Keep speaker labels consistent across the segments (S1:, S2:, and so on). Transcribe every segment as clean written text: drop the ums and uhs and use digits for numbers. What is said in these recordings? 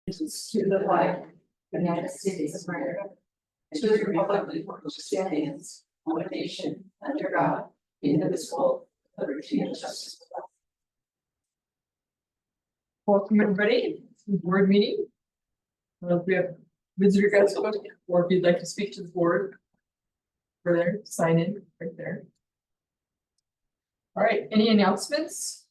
S1: allegiance to the flag of the United States of America, and to the republic for which it stands, one nation, under God, indivisible, with liberty and justice for all. Welcome everybody to the board meeting. If we have visitor guests, or if you'd like to speak to the board, over there, sign in right there. All right, any announcements?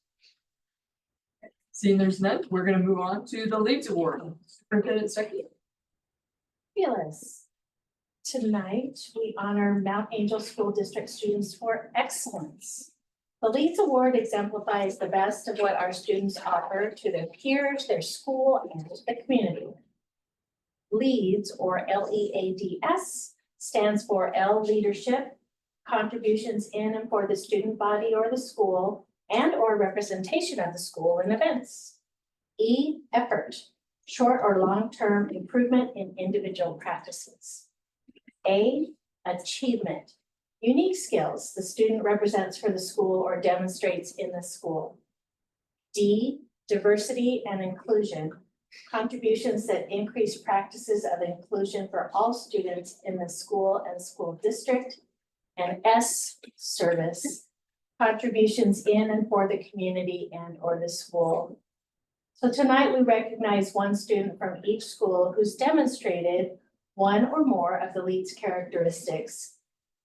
S1: Seeing there's none, we're going to move on to the Leads Award. Superintendent Stuckey.
S2: Fabulous. Tonight, we honor Mount Angel School District students for excellence. The Leads Award exemplifies the best of what our students offer to their peers, their school, and the community. LEADS, or LEADS, stands for L, leadership, contributions in and for the student body or the school, and or representation of the school in events. E, effort, short or long-term improvement in individual practices. A, achievement, unique skills the student represents for the school or demonstrates in the school. D, diversity and inclusion, contributions that increase practices of inclusion for all students in the school and school district. And S, service, contributions in and for the community and or the school. So tonight we recognize one student from each school who's demonstrated one or more of the LEADS characteristics.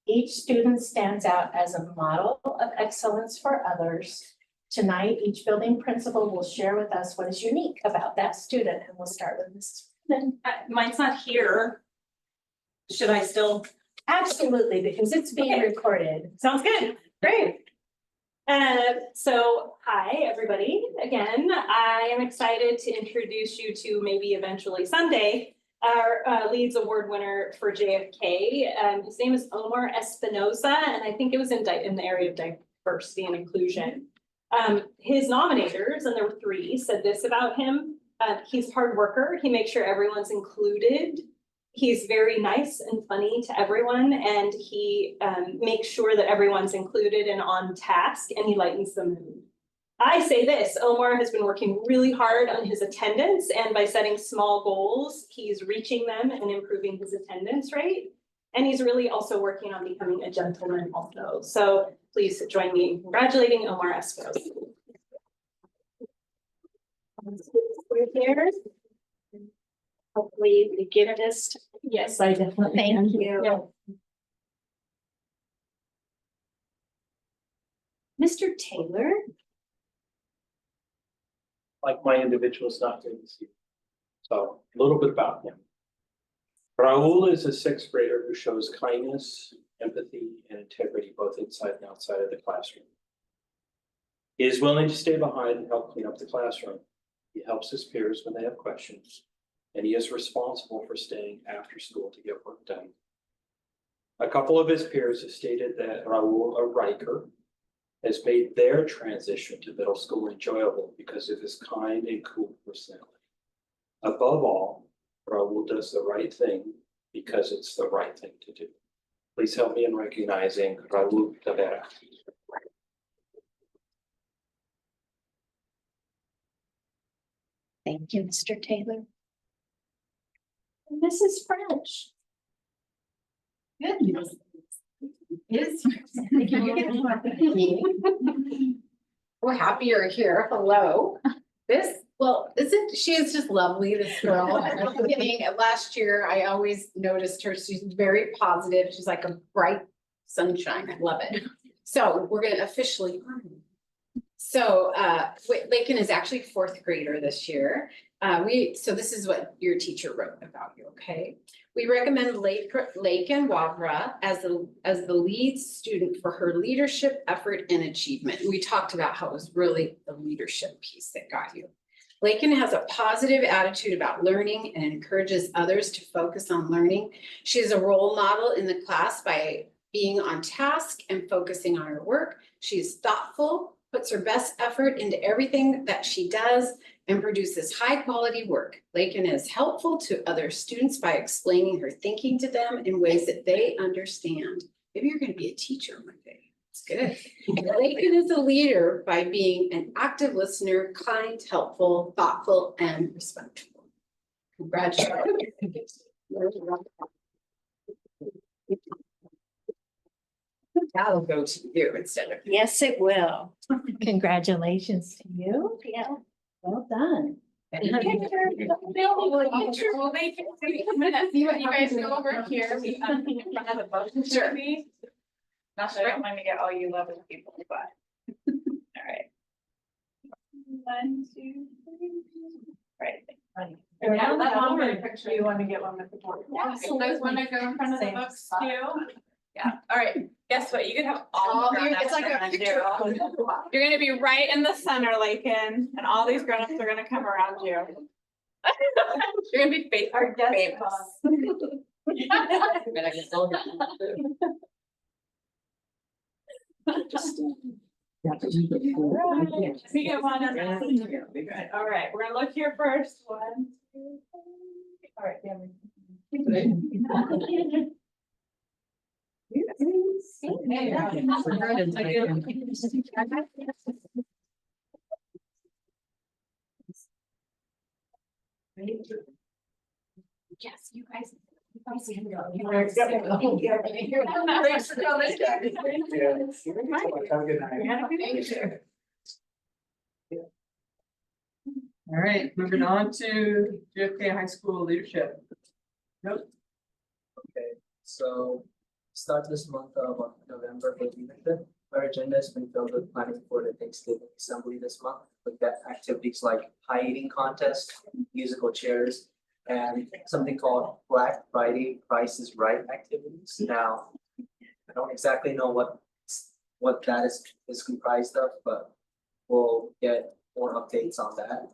S2: Each student stands out as a model of excellence for others. Tonight, each building principal will share with us what is unique about that student, and we'll start with Ms.
S3: Mine's not here. Should I still?
S2: Absolutely, because it's being recorded.
S3: Sounds good. Great. So hi, everybody. Again, I am excited to introduce you to maybe eventually someday our LEADS Award winner for JFK. His name is Omar Espinoza, and I think it was in the area of diversity and inclusion. His nominators, and there were 3, said this about him. He's a hard worker. He makes sure everyone's included. He's very nice and funny to everyone, and he makes sure that everyone's included and on task, and he lightens the mood. I say this, Omar has been working really hard on his attendance, and by setting small goals, he's reaching them and improving his attendance rate. And he's really also working on becoming a gentleman also. So please join me in congratulating Omar Espinoza.
S2: Here. Hopefully we get this.
S1: Yes, I definitely.
S2: Thank you.
S1: Yeah.
S2: Mr. Taylor.
S4: Like my individual's not good to see. So a little bit about him. Raul is a 6th grader who shows kindness, empathy, and integrity both inside and outside of the classroom. He is willing to stay behind and help clean up the classroom. He helps his peers when they have questions, and he is responsible for staying after school to get work done. A couple of his peers have stated that Raul, a Riker, has made their transition to middle school enjoyable because of his kind and cool personality. Above all, Raul does the right thing because it's the right thing to do. Please help me in recognizing Raul Tavera.
S2: Thank you, Mr. Taylor. Mrs. French.
S1: Good news. Yes.
S5: We're happy you're here. Hello. She is just lovely, this girl. At the beginning of last year, I always noticed her. She's very positive. She's like a bright sunshine. I love it. So we're going to officially honor her. So Lakin is actually 4th grader this year. So this is what your teacher wrote about you, okay? We recommend Lakin Wavra as the lead student for her leadership, effort, and achievement. We talked about how it was really the leadership piece that got you. Lakin has a positive attitude about learning and encourages others to focus on learning. She is a role model in the class by being on task and focusing on her work. She is thoughtful, puts her best effort into everything that she does, and produces high quality work. Lakin is helpful to other students by explaining her thinking to them in ways that they understand. Maybe you're going to be a teacher one day. It's good. Lakin is a leader by being an active listener, kind, helpful, thoughtful, and respectful. Congratulations. That'll go to you instead of.
S2: Yes, it will. Congratulations to you. Yeah, well done.
S5: You guys go over here. Sure.
S6: Not that I don't want to get all you lovely people, but. All right. 1, 2, 3. Right.
S2: And now that
S6: one
S2: one
S6: picture, you want to get one with the board?
S5: Yeah, so you guys wanna go in front of the
S6: Same
S5: books
S6: spot.
S5: too?
S6: Yeah, all right, guess what, you can have all.
S5: Oh,
S6: the grown-ups
S5: it's like a
S6: around
S5: picture.
S6: you. You're gonna be right in the center, Lakin, and all these grown-ups are gonna come around you. You're gonna be
S2: Our guest
S6: famous. We get one. All right, we're gonna look here first, 1, 2, 3. All right,
S5: Yes, you guys. Thanks for
S4: Have a good night.
S1: All right, moving on to JFK High School leadership. Nope.
S7: Okay, so start this month of November with leadership. Our agenda has been filled with planning for the Thanksgiving Assembly this month, with that activities like pie eating contest, musical chairs, and something called Black Friday Price is Right activities. Now, I don't exactly know what that is comprised of, but we'll get more updates on that.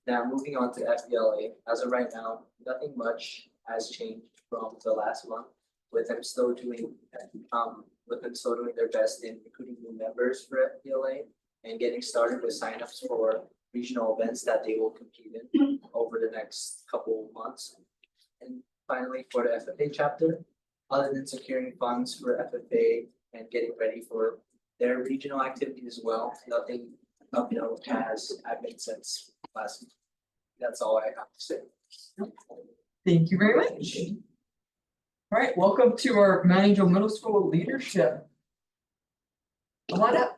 S7: Now, moving on to FBLA, as of right now, nothing much has changed from the last month, with them still doing their best in recruiting new members for FBLA and getting started with signups for regional events that they will compete in over the next couple of months. And finally, for the FFA chapter, other than securing funds for FFA and getting ready for their regional activity as well, nothing has happened since last month. That's all I have to say.
S1: Thank you very much. All right, welcome to our Mount Angel Middle School leadership. Come on up.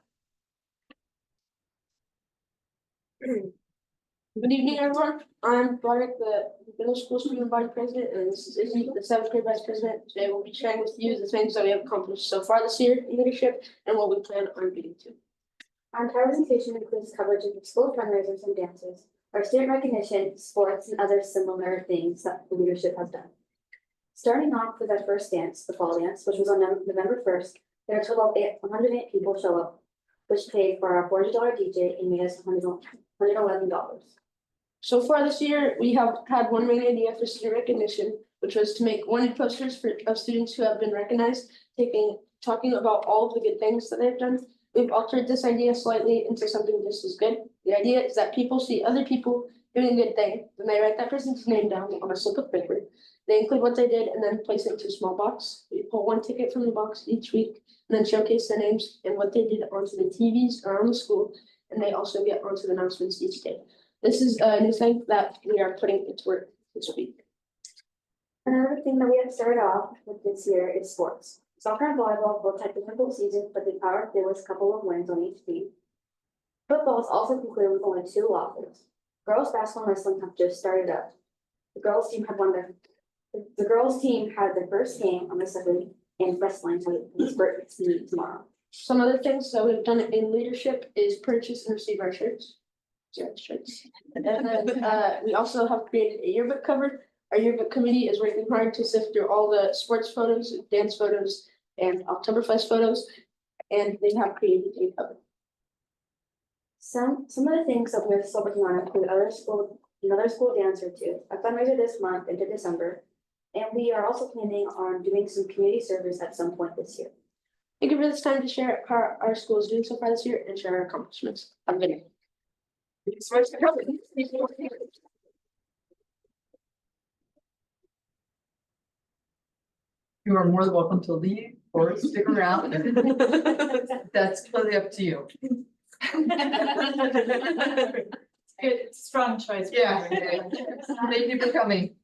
S8: Good evening, everyone. I'm Broderick, the middle school student body president, and this is Izzy, the 7th grade vice president. Today we'll be sharing with you the things that we have accomplished so far this year in leadership and what we plan on getting to.
S9: Our entire presentation includes coverage of school fundraisers and dances, our student recognition, sports, and other similar things that the leadership has done. Starting off with our first dance, the fall dance, which was on November 1st, there were a total of 108 people show up, which paid for our $40 DJ and made us $111.
S8: So far this year, we have had one main idea for student recognition, which was to make wanted posters of students who have been recognized, talking about all of the good things that they've done. We've altered this idea slightly into something just as good. The idea is that people see other people doing a good thing, then they write that person's name down on a slip of paper. They include what they did and then place it into a small box. We pull one ticket from the box each week and then showcase their names and what they did onto the TVs around the school, and they also get onto the announcements each day. This is a new thing that we are putting into work this week.
S9: Another thing that we have started off with this year is sports. Soccer and volleyball both had difficult seasons, but they powered through with a couple of wins on each team. Football is also concluded with only 2 losses. Girls basketball and wrestling have just started up. The girls team had their first game on the Sunday, and wrestling will start tomorrow.
S8: Some other things that we've done in leadership is purchase and receive our shirts. Yeah, shirts. And then we also have created a yearbook cover. Our yearbook committee is working hard to sift through all the sports photos, dance photos, and Oktoberfest photos, and they have created a cover.
S9: Some of the things that we're still working on include another school dance or two, a fundraiser this month into December, and we are also planning on doing some community service at some point this year.
S8: Thank you for this time to share how our school is doing so far this year and share our accomplishments. Have a good day.
S1: Thank you so much for coming. You are more than welcome to leave or stick around. That's completely up to you.
S2: Good, strong choice.
S1: Yeah. Thank you for coming.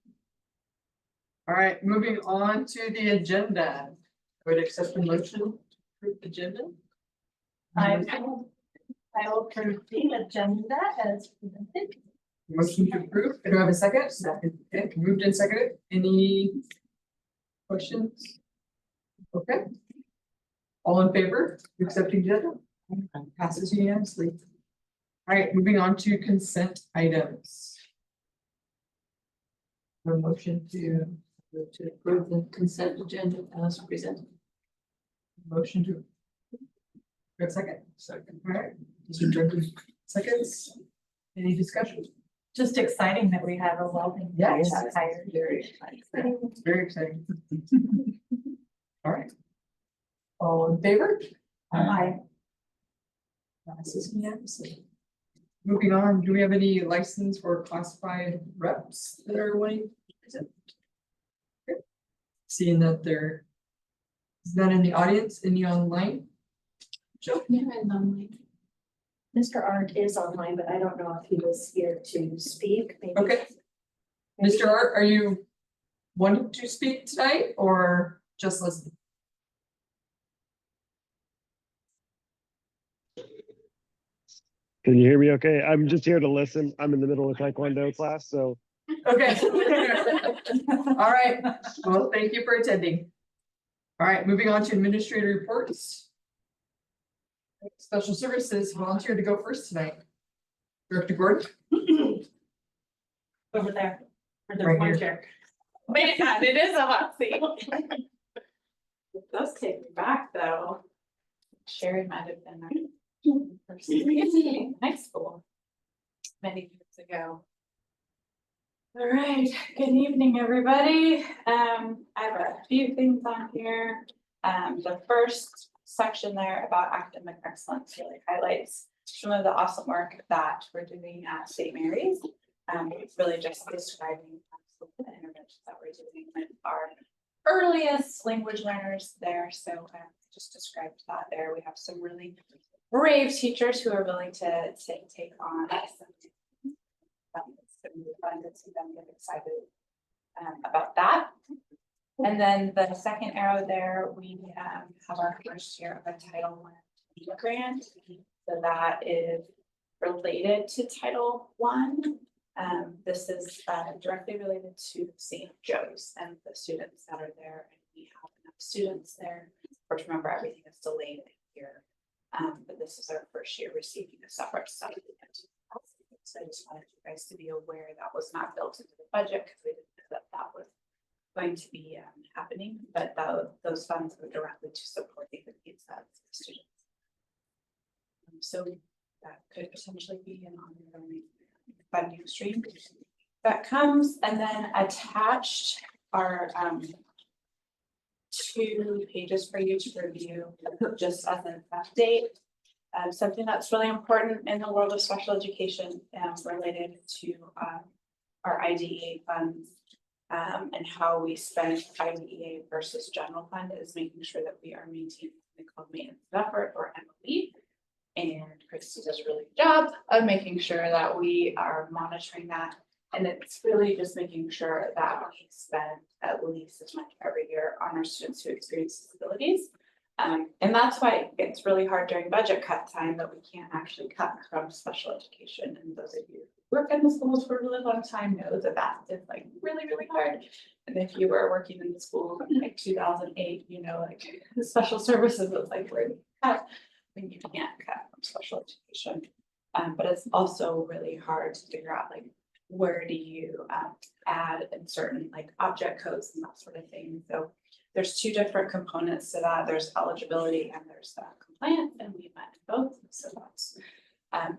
S1: All right, moving on to the agenda. I would accept the motion to approve the agenda.
S2: I will approve the agenda as presented.
S1: Motion to approve. Do I have a second? Second. Okay, moved and seconded. Any questions? Okay. All in favor of accepting the agenda? Passes unanimously. All right, moving on to consent items. A motion to approve the consent agenda as presented. Motion to. Got a second? Second. All right, Mr. Director, seconds. Any discussion?
S2: Just exciting that we have a welding.
S1: Yes.
S2: Hired.
S1: Very exciting. Very exciting. All right. All in favor?
S2: Aye.
S1: Passes unanimously. Moving on, do we have any license for classified reps that are wanting to present? Okay. Seeing that there is none in the audience, any online? Joe?
S2: Mr. Art is online, but I don't know if he was here to speak. Maybe.
S1: Okay. Mr. Art, are you wanting to speak tonight or just listen?
S10: Can you hear me okay? I'm just here to listen. I'm in the middle of Taekwondo class, so.
S1: Okay. All right, well, thank you for attending. All right, moving on to administrator reports. Special services volunteer to go first tonight. Director Gordon?
S2: Over there. For the
S1: Right
S2: one
S1: here.
S2: chair.
S6: Man, it is a hot seat. It does take me back, though. Sherry might have been our first meeting in high school many years ago. All right, good evening, everybody. I have a few things on here. The first section there about academic excellence really highlights some of the awesome work that we're doing at St. Mary's. It's really just describing some of the interventions that we're doing with our earliest language learners there. So just described that there. We have some really brave teachers who are willing to take on something. It's really fun to see them get excited about that. And then the second arrow there, we have our first year of a Title I grant. So that is related to Title I. This is directly related to St. Joe's and the students that are there. And we have enough students there. Of course, remember, everything is delayed here. But this is our first year receiving a separate supplement. So I just wanted you guys to be aware that was not built into the budget because we didn't know that was going to be happening, but those funds go directly to supporting the needs of the students. So that could potentially be an ongoing funding stream that comes, and then attached are 2 pages for you to review just as an update. Something that's really important in the world of special education related to our IDEA funds and how we spend IDEA versus general fund is making sure that we are maintaining the called maintenance of effort, or MOE. And Christy does a really good job of making sure that we are monitoring that. And it's really just making sure that we spend at least as much every year on our students who experience disabilities. And that's why it's really hard during budget cut time that we can't actually cut from special education. And those of you who work in the schools for a really long time know that that is like really, really hard. And if you were working in the school in like 2008, you know, like the special services was like where you cut when you can't cut from special education. But it's also really hard to figure out like where do you add in certain like object codes and that sort of thing. So there's 2 different components to that. There's eligibility and there's compliance, and we met both. So that's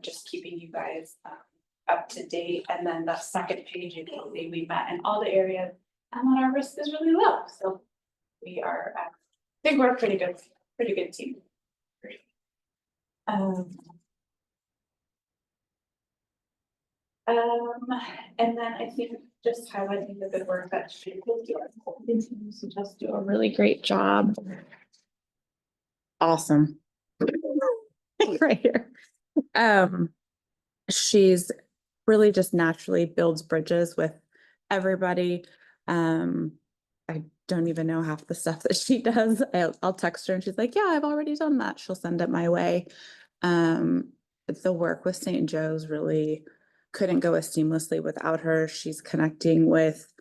S6: just keeping you guys up to date. And then the second page, you can see we met in all the areas and that our risk is really low. So we are, I think we're a pretty good team. And then I think just highlighting the good work that she continues to just do a really great job.
S11: Awesome. Right here. She's really just naturally builds bridges with everybody. I don't even know half the stuff that she does. I'll text her and she's like, yeah, I've already done that. She'll send it my way. The work with St. Joe's really couldn't go as seamlessly without her. She's connecting with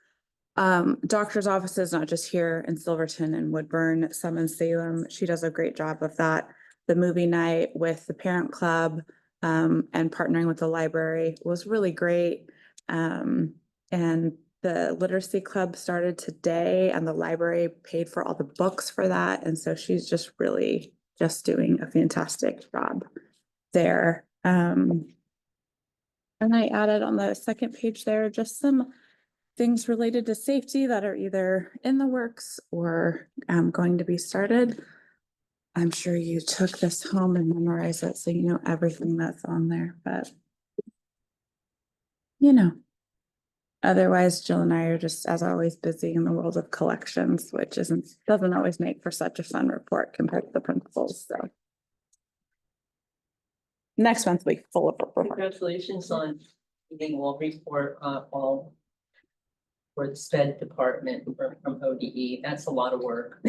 S11: doctor's offices, not just here in Silverton and Woodburn, some in Salem. She does a great job of that. The movie night with the parent club and partnering with the library was really great. And the literacy club started today and the library paid for all the books for that. And so she's just really just doing a fantastic job there. And I added on the second page there just some things related to safety that are either in the works or going to be started. I'm sure you took this home and memorized it, so you know everything that's on there, but you know. Otherwise, Jill and I are just, as always, busy in the world of collections, which doesn't always make for such a fun report compared to the principals, so. Next month will be full of reports.
S12: Congratulations on getting all report, all for the SPED department from ODE. That's a lot of work.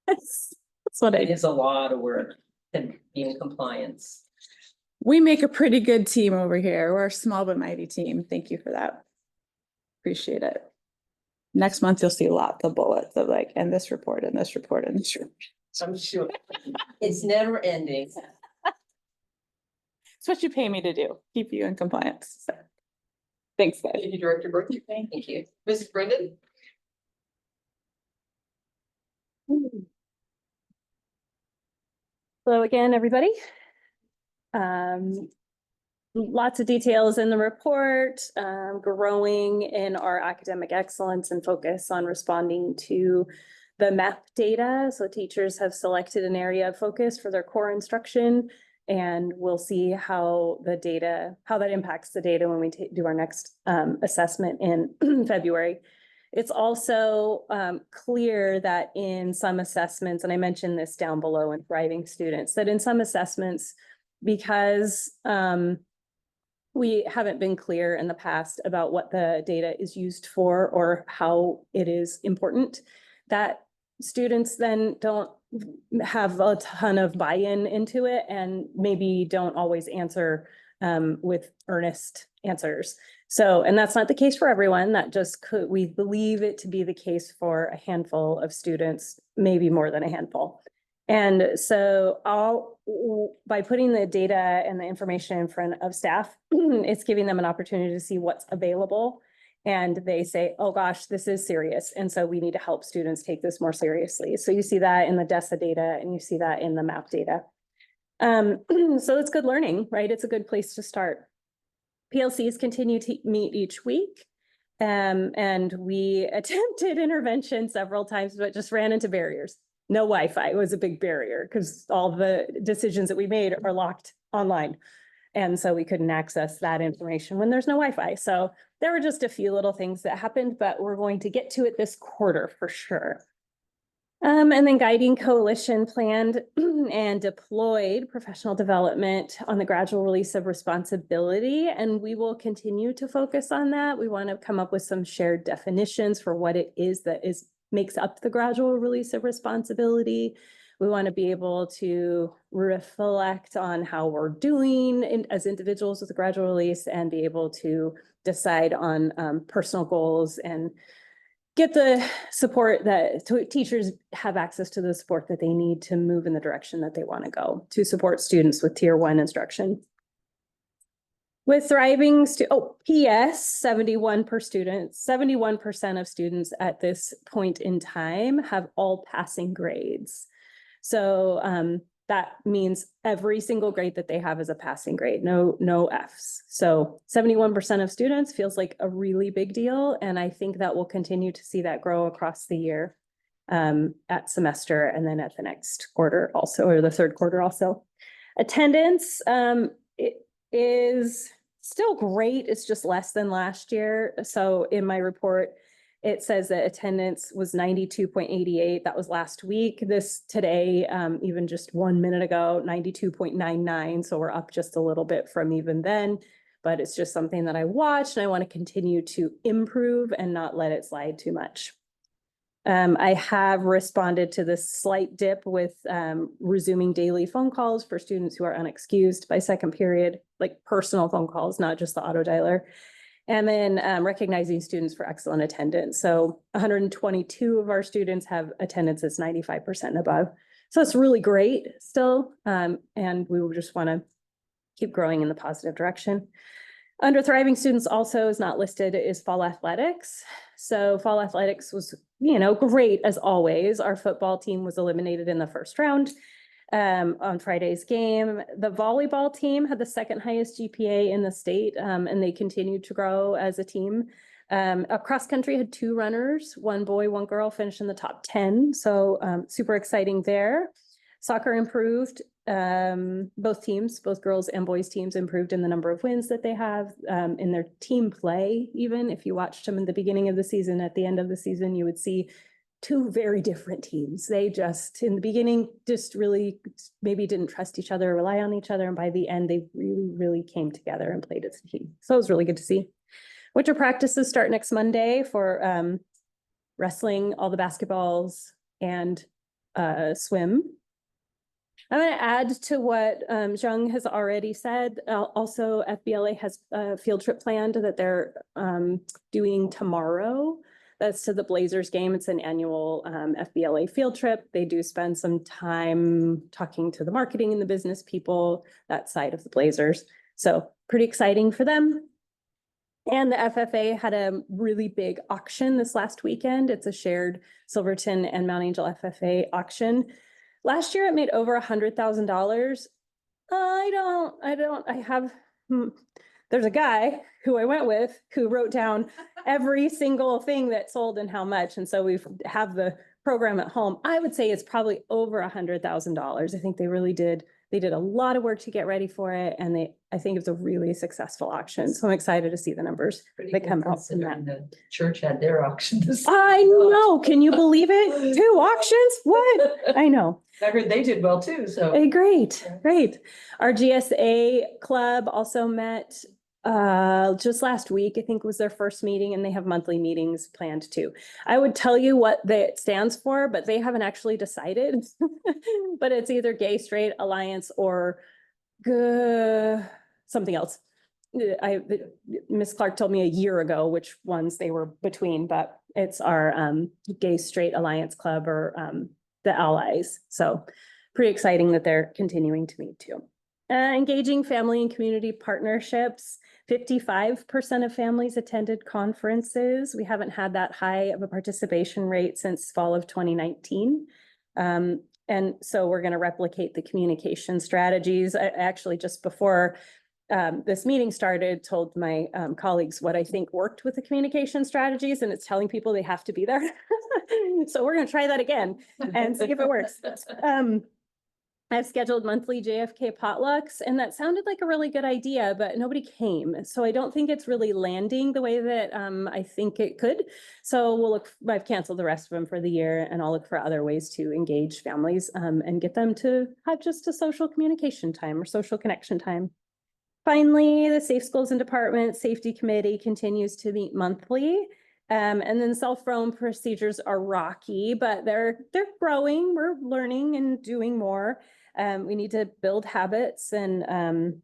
S11: That's what
S12: It is a lot of work and be in compliance.
S11: We make a pretty good team over here. We're a small but mighty team. Thank you for that. Appreciate it. Next month, you'll see lots of bullets of like, and this report, and this report, and this report.
S12: I'm sure it's never ending.
S11: It's what you pay me to do, keep you in compliance. So, thanks, guys.
S1: Thank you, Director Berkey.
S12: Thank you.
S1: Mrs. Brendan?
S3: Hello again, everybody. Lots of details in the report, growing in our academic excellence and focus on responding to the MAP data. So teachers have selected an area of focus for their core instruction, and we'll see how that impacts the data when we do our next assessment in February. It's also clear that in some assessments, and I mentioned this down below in Thriving Students, that in some assessments, because we haven't been clear in the past about what the data is used for or how it is important, that students then don't have a ton of buy-in into it and maybe don't always answer with earnest answers. So, and that's not the case for everyone. That just we believe it to be the case for a handful of students, maybe more than a handful. And so by putting the data and the information in front of staff, it's giving them an opportunity to see what's available. And they say, oh gosh, this is serious. And so we need to help students take this more seriously. So you see that in the DESA data and you see that in the MAP data. So it's good learning, right? It's a good place to start. PLCs continue to meet each week. And we attempted intervention several times, but just ran into barriers. No Wi-Fi was a big barrier because all the decisions that we made are locked online. And so we couldn't access that information when there's no Wi-Fi. So there were just a few little things that happened, but we're going to get to it this quarter for sure. And then Guiding Coalition planned and deployed professional development on the gradual release of responsibility. And we will continue to focus on that. We want to come up with some shared definitions for what it is that makes up the gradual release of responsibility. We want to be able to reflect on how we're doing as individuals with the gradual release and be able to decide on personal goals and get the support that teachers have access to the support that they need to move in the direction that they want to go to support students with Tier 1 instruction. With Thriving, PS 71% of students at this point in time have all passing grades. So that means every single grade that they have is a passing grade, no Fs. So 71% of students feels like a really big deal. And I think that we'll continue to see that grow across the year at semester and then at the next quarter also, or the third quarter also. Attendance it is still great. It's just less than last year. So in my report, it says that attendance was 92.88. That was last week. This today, even just 1 minute ago, 92.99. So we're up just a little bit from even then.
S13: but it's just something that I watched and I want to continue to improve and not let it slide too much. I have responded to this slight dip with resuming daily phone calls for students who are unexcused by second period, like personal phone calls, not just the auto dialer. And then recognizing students for excellent attendance. So 122 of our students have attendance that's 95% and above. So it's really great still. And we will just want to keep growing in the positive direction. Under thriving students also is not listed is fall athletics. So fall athletics was, great as always. Our football team was eliminated in the first round. On Friday's game, the volleyball team had the second highest GPA in the state, and they continued to grow as a team. Cross country had 2 runners, 1 boy, 1 girl, finished in the top 10. So super exciting there. Soccer improved. Both teams, both girls and boys teams improved in the number of wins that they have in their team play. Even if you watched them in the beginning of the season, at the end of the season, you would see 2 very different teams. They just, in the beginning, just really maybe didn't trust each other, rely on each other. And by the end, they really, really came together and played as a team. So it was really good to see. Winter practices start next Monday for wrestling, all the basketballs, and swim. I'm going to add to what Zhang has already said. Also, FBLA has a field trip planned that they're doing tomorrow. That's to the Blazers game. It's an annual FBLA field trip. They do spend some time talking to the marketing and the business people, that side of the Blazers. So pretty exciting for them. And the FFA had a really big auction this last weekend. It's a shared Silverton and Mount Angel FFA auction. Last year it made over $100,000. There's a guy who I went with who wrote down every single thing that sold and how much. And so we have the program at home. I would say it's probably over $100,000. I think they really did. They did a lot of work to get ready for it. And I think it's a really successful auction. So I'm excited to see the numbers that come out from that.
S12: The church had their auction this.
S13: I know. Can you believe it? 2 auctions? What? I know.
S12: I heard they did well too, so.
S13: Hey, great. Our GSA club also met just last week. I think was their first meeting, and they have monthly meetings planned too. I would tell you what that stands for, but they haven't actually decided. But it's either Gay Straight Alliance or something else. Miss Clark told me a year ago which ones they were between, but it's our Gay Straight Alliance Club or the Allies. So pretty exciting that they're continuing to meet too. Engaging family and community partnerships. 55% of families attended conferences. We haven't had that high of a participation rate since fall of 2019. And so we're going to replicate the communication strategies. I actually, just before this meeting started, told my colleagues what I think worked with the communication strategies, and it's telling people they have to be there. So we're going to try that again and see if it works. I've scheduled monthly JFK potlucks, and that sounded like a really good idea, but nobody came. So I don't think it's really landing the way that I think it could. So I've canceled the rest of them for the year, and I'll look for other ways to engage families and get them to have just a social communication time or social connection time. Finally, the Safe Schools and Department Safety Committee continues to meet monthly. And then self-roam procedures are rocky, but they're growing. We're learning and doing more. We need to build habits and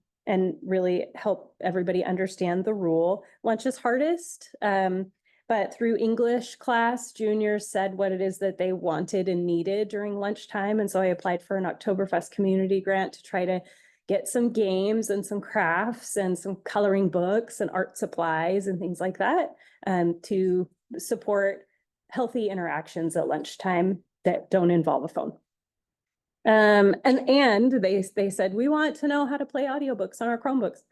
S13: really help everybody understand the rule. Lunch is hardest, but through English class, juniors said what it is that they wanted and needed during lunchtime. And so I applied for an Oktoberfest community grant to try to get some games and some crafts and some coloring books and art supplies and things like that to support healthy interactions at lunchtime that don't involve a phone. And they said, we want to know how to play audiobooks on our Chromebooks.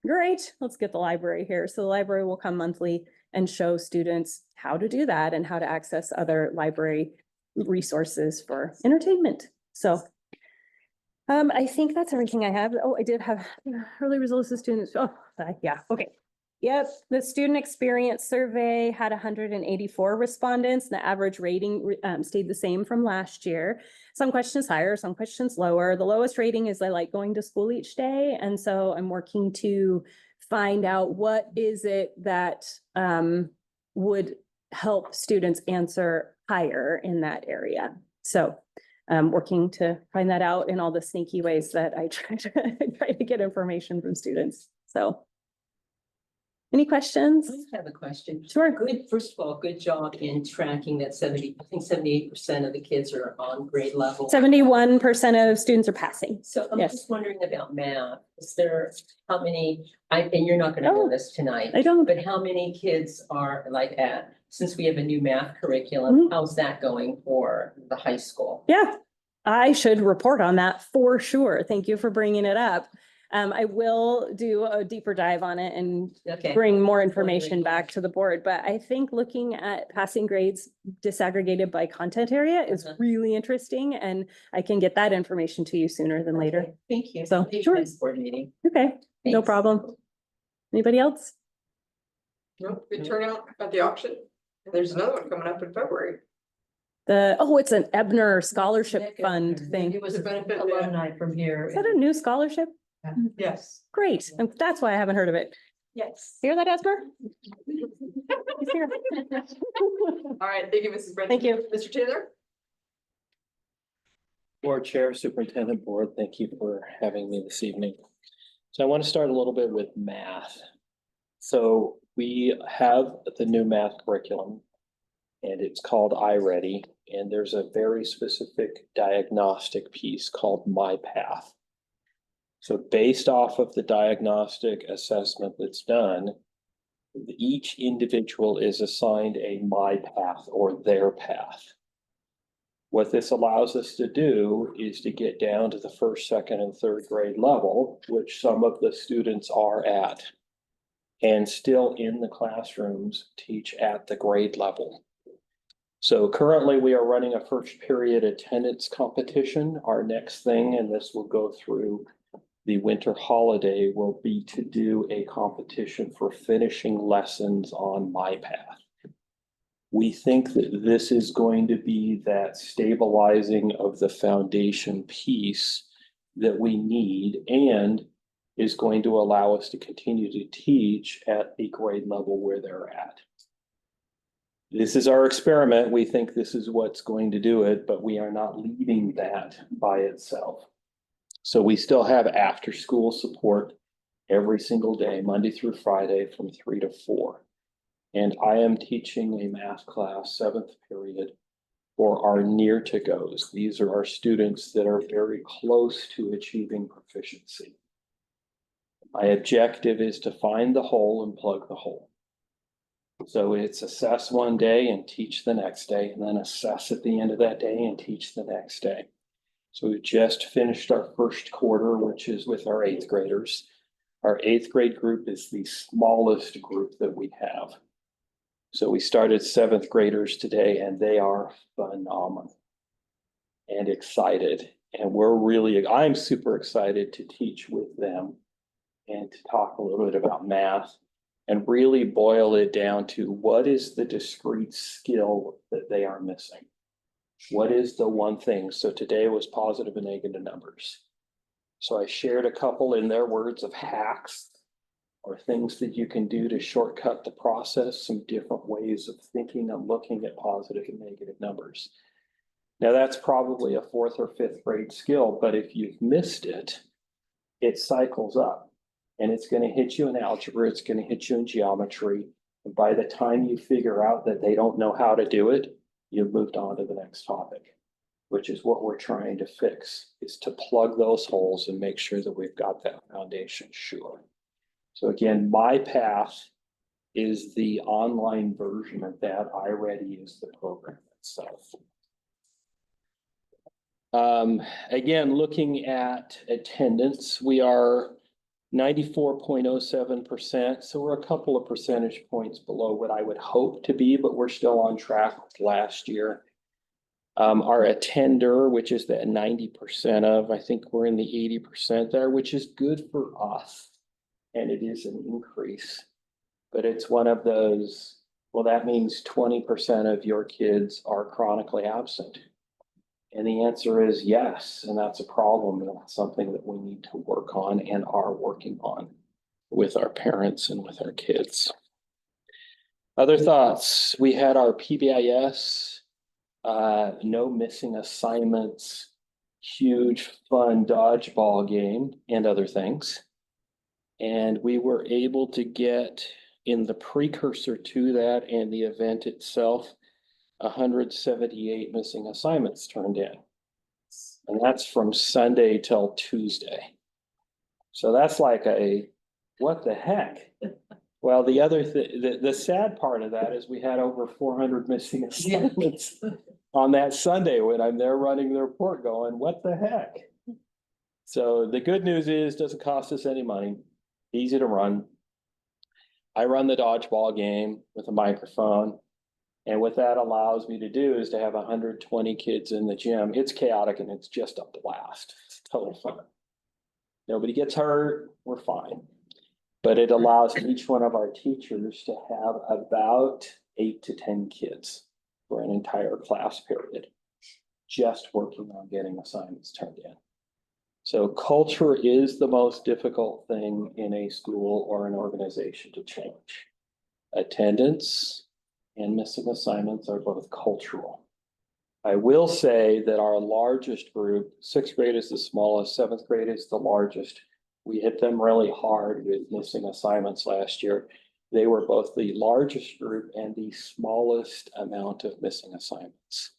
S13: Great, let's get the library here. So the library will come monthly and show students how to do that and how to access other library resources for entertainment. So I think that's everything I have. Oh, I did have early results of students. Oh, yeah, okay. Yep, the student experience survey had 184 respondents. The average rating stayed the same from last year. Some questions higher, some questions lower. The lowest rating is I like going to school each day. And so I'm working to find out what is it that would help students answer higher in that area. So working to find that out in all the sneaky ways that I try to get information from students. So any questions?
S12: I have a question.
S13: Sure.
S12: Good, first of all, good job in tracking that 78% of the kids are on grade level.
S13: 71% of students are passing.
S12: So I'm
S13: Yes.
S12: just wondering about math. Is there, how many, and you're not gonna know
S13: Oh,
S12: this tonight.
S13: I don't.
S12: But how many kids are like since we have a new math curriculum, how's that going for the high school?
S13: Yeah, I should report on that for sure. Thank you for bringing it up. I will do a deeper dive on it and
S12: Okay.
S13: bring more information back to the board. But I think looking at passing grades disaggregated by content area is really interesting, and I can get that information to you sooner than later.
S12: Okay, thank you.
S13: So,
S12: Maybe
S13: sure.
S12: next board meeting.
S13: Okay, no
S12: Thanks.
S13: problem. Anybody else?
S1: No, good turnout at the auction. There's another one coming up in February.
S13: It's an Ebner Scholarship Fund thing.
S1: It was a benefit
S6: alumni from here.
S13: Is that a new scholarship?
S1: Yes.
S13: Great. And that's why I haven't heard of it.
S6: Yes.
S13: Hear that, Esper? He's here.
S1: All right, thank you, Mrs. Brent.
S13: Thank you.
S1: Mr. Taylor?
S4: Board Chair, Superintendent Board, thank you for having me this evening. So I want to start a little bit with math. So we have the new math curriculum, and it's called iReady, and there's a very specific diagnostic piece called MyPath. So based off of the diagnostic assessment that's done, each individual is assigned a MyPath or their path. What this allows us to do is to get down to the first, second, and third grade level, which some of the students are at, and still in the classrooms teach at the grade level. So currently we are running a first period attendance competition. Our next thing, and this will go through the winter holiday, will be to do a competition for finishing lessons on MyPath. We think that this is going to be that stabilizing of the foundation piece that we need, and is going to allow us to continue to teach at the grade level where they're at. This is our experiment. We think this is what's going to do it, but we are not leading that by itself. So we still have after school support every single day, Monday through Friday from 3 to 4. And I am teaching a math class, 7th period, for our near to goes. These are our students that are very close to achieving proficiency. My objective is to find the hole and plug the hole. So it's assess one day and teach the next day, and then assess at the end of that day and teach the next day. So we just finished our first quarter, which is with our 8th graders. Our 8th grade group is the smallest group that we have. So we started 7th graders today, and they are phenomenal and excited. And I'm super excited to teach with them and to talk a little bit about math and really boil it down to what is the discrete skill that they are missing. What is the one thing? So today was positive and negative numbers. So I shared a couple, in their words, of hacks or things that you can do to shortcut the process, some different ways of thinking and looking at positive and negative numbers. Now that's probably a 4th or 5th grade skill, but if you've missed it, it cycles up, and it's going to hit you in algebra, it's going to hit you in geometry. And by the time you figure out that they don't know how to do it, you've moved on to the next topic, which is what we're trying to fix, is to plug those holes and make sure that we've got that foundation sure. So again, MyPath is the online version of that. iReady is the program itself. Again, looking at attendance, we are 94.07%. So we're a couple of percentage points below what I would hope to be, but we're still on track with last year. Our attender, which is that 90% of, I think we're in the 80% there, which is good for us. And it is an increase, but it's one of those, well, that means 20% of your kids are chronically absent. And the answer is yes, and that's a problem, and that's something that we need to work on and are working on. with our parents and with our kids. Other thoughts, we had our PBIS, no missing assignments, huge fun dodgeball game and other things. And we were able to get in the precursor to that and the event itself, 178 missing assignments turned in. And that's from Sunday till Tuesday. So that's like what the heck? Well, the other the sad part of that is we had over 400 missing assignments on that Sunday when I'm there running the report going, what the heck? So the good news is, doesn't cost us any money, easy to run. I run the dodgeball game with a microphone. And what that allows me to do is to have 120 kids in the gym. It's chaotic and it's just a blast. It's total fun. Nobody gets hurt, we're fine. But it allows each one of our teachers to have about 8 to 10 kids for an entire class period, just working on getting assignments turned in. So culture is the most difficult thing in a school or an organization to change. Attendance and missing assignments are both cultural. I will say that our largest group, 6th grade is the smallest, 7th grade is the largest. We hit them really hard with missing assignments last year. They were both the largest group and the smallest amount of missing assignments.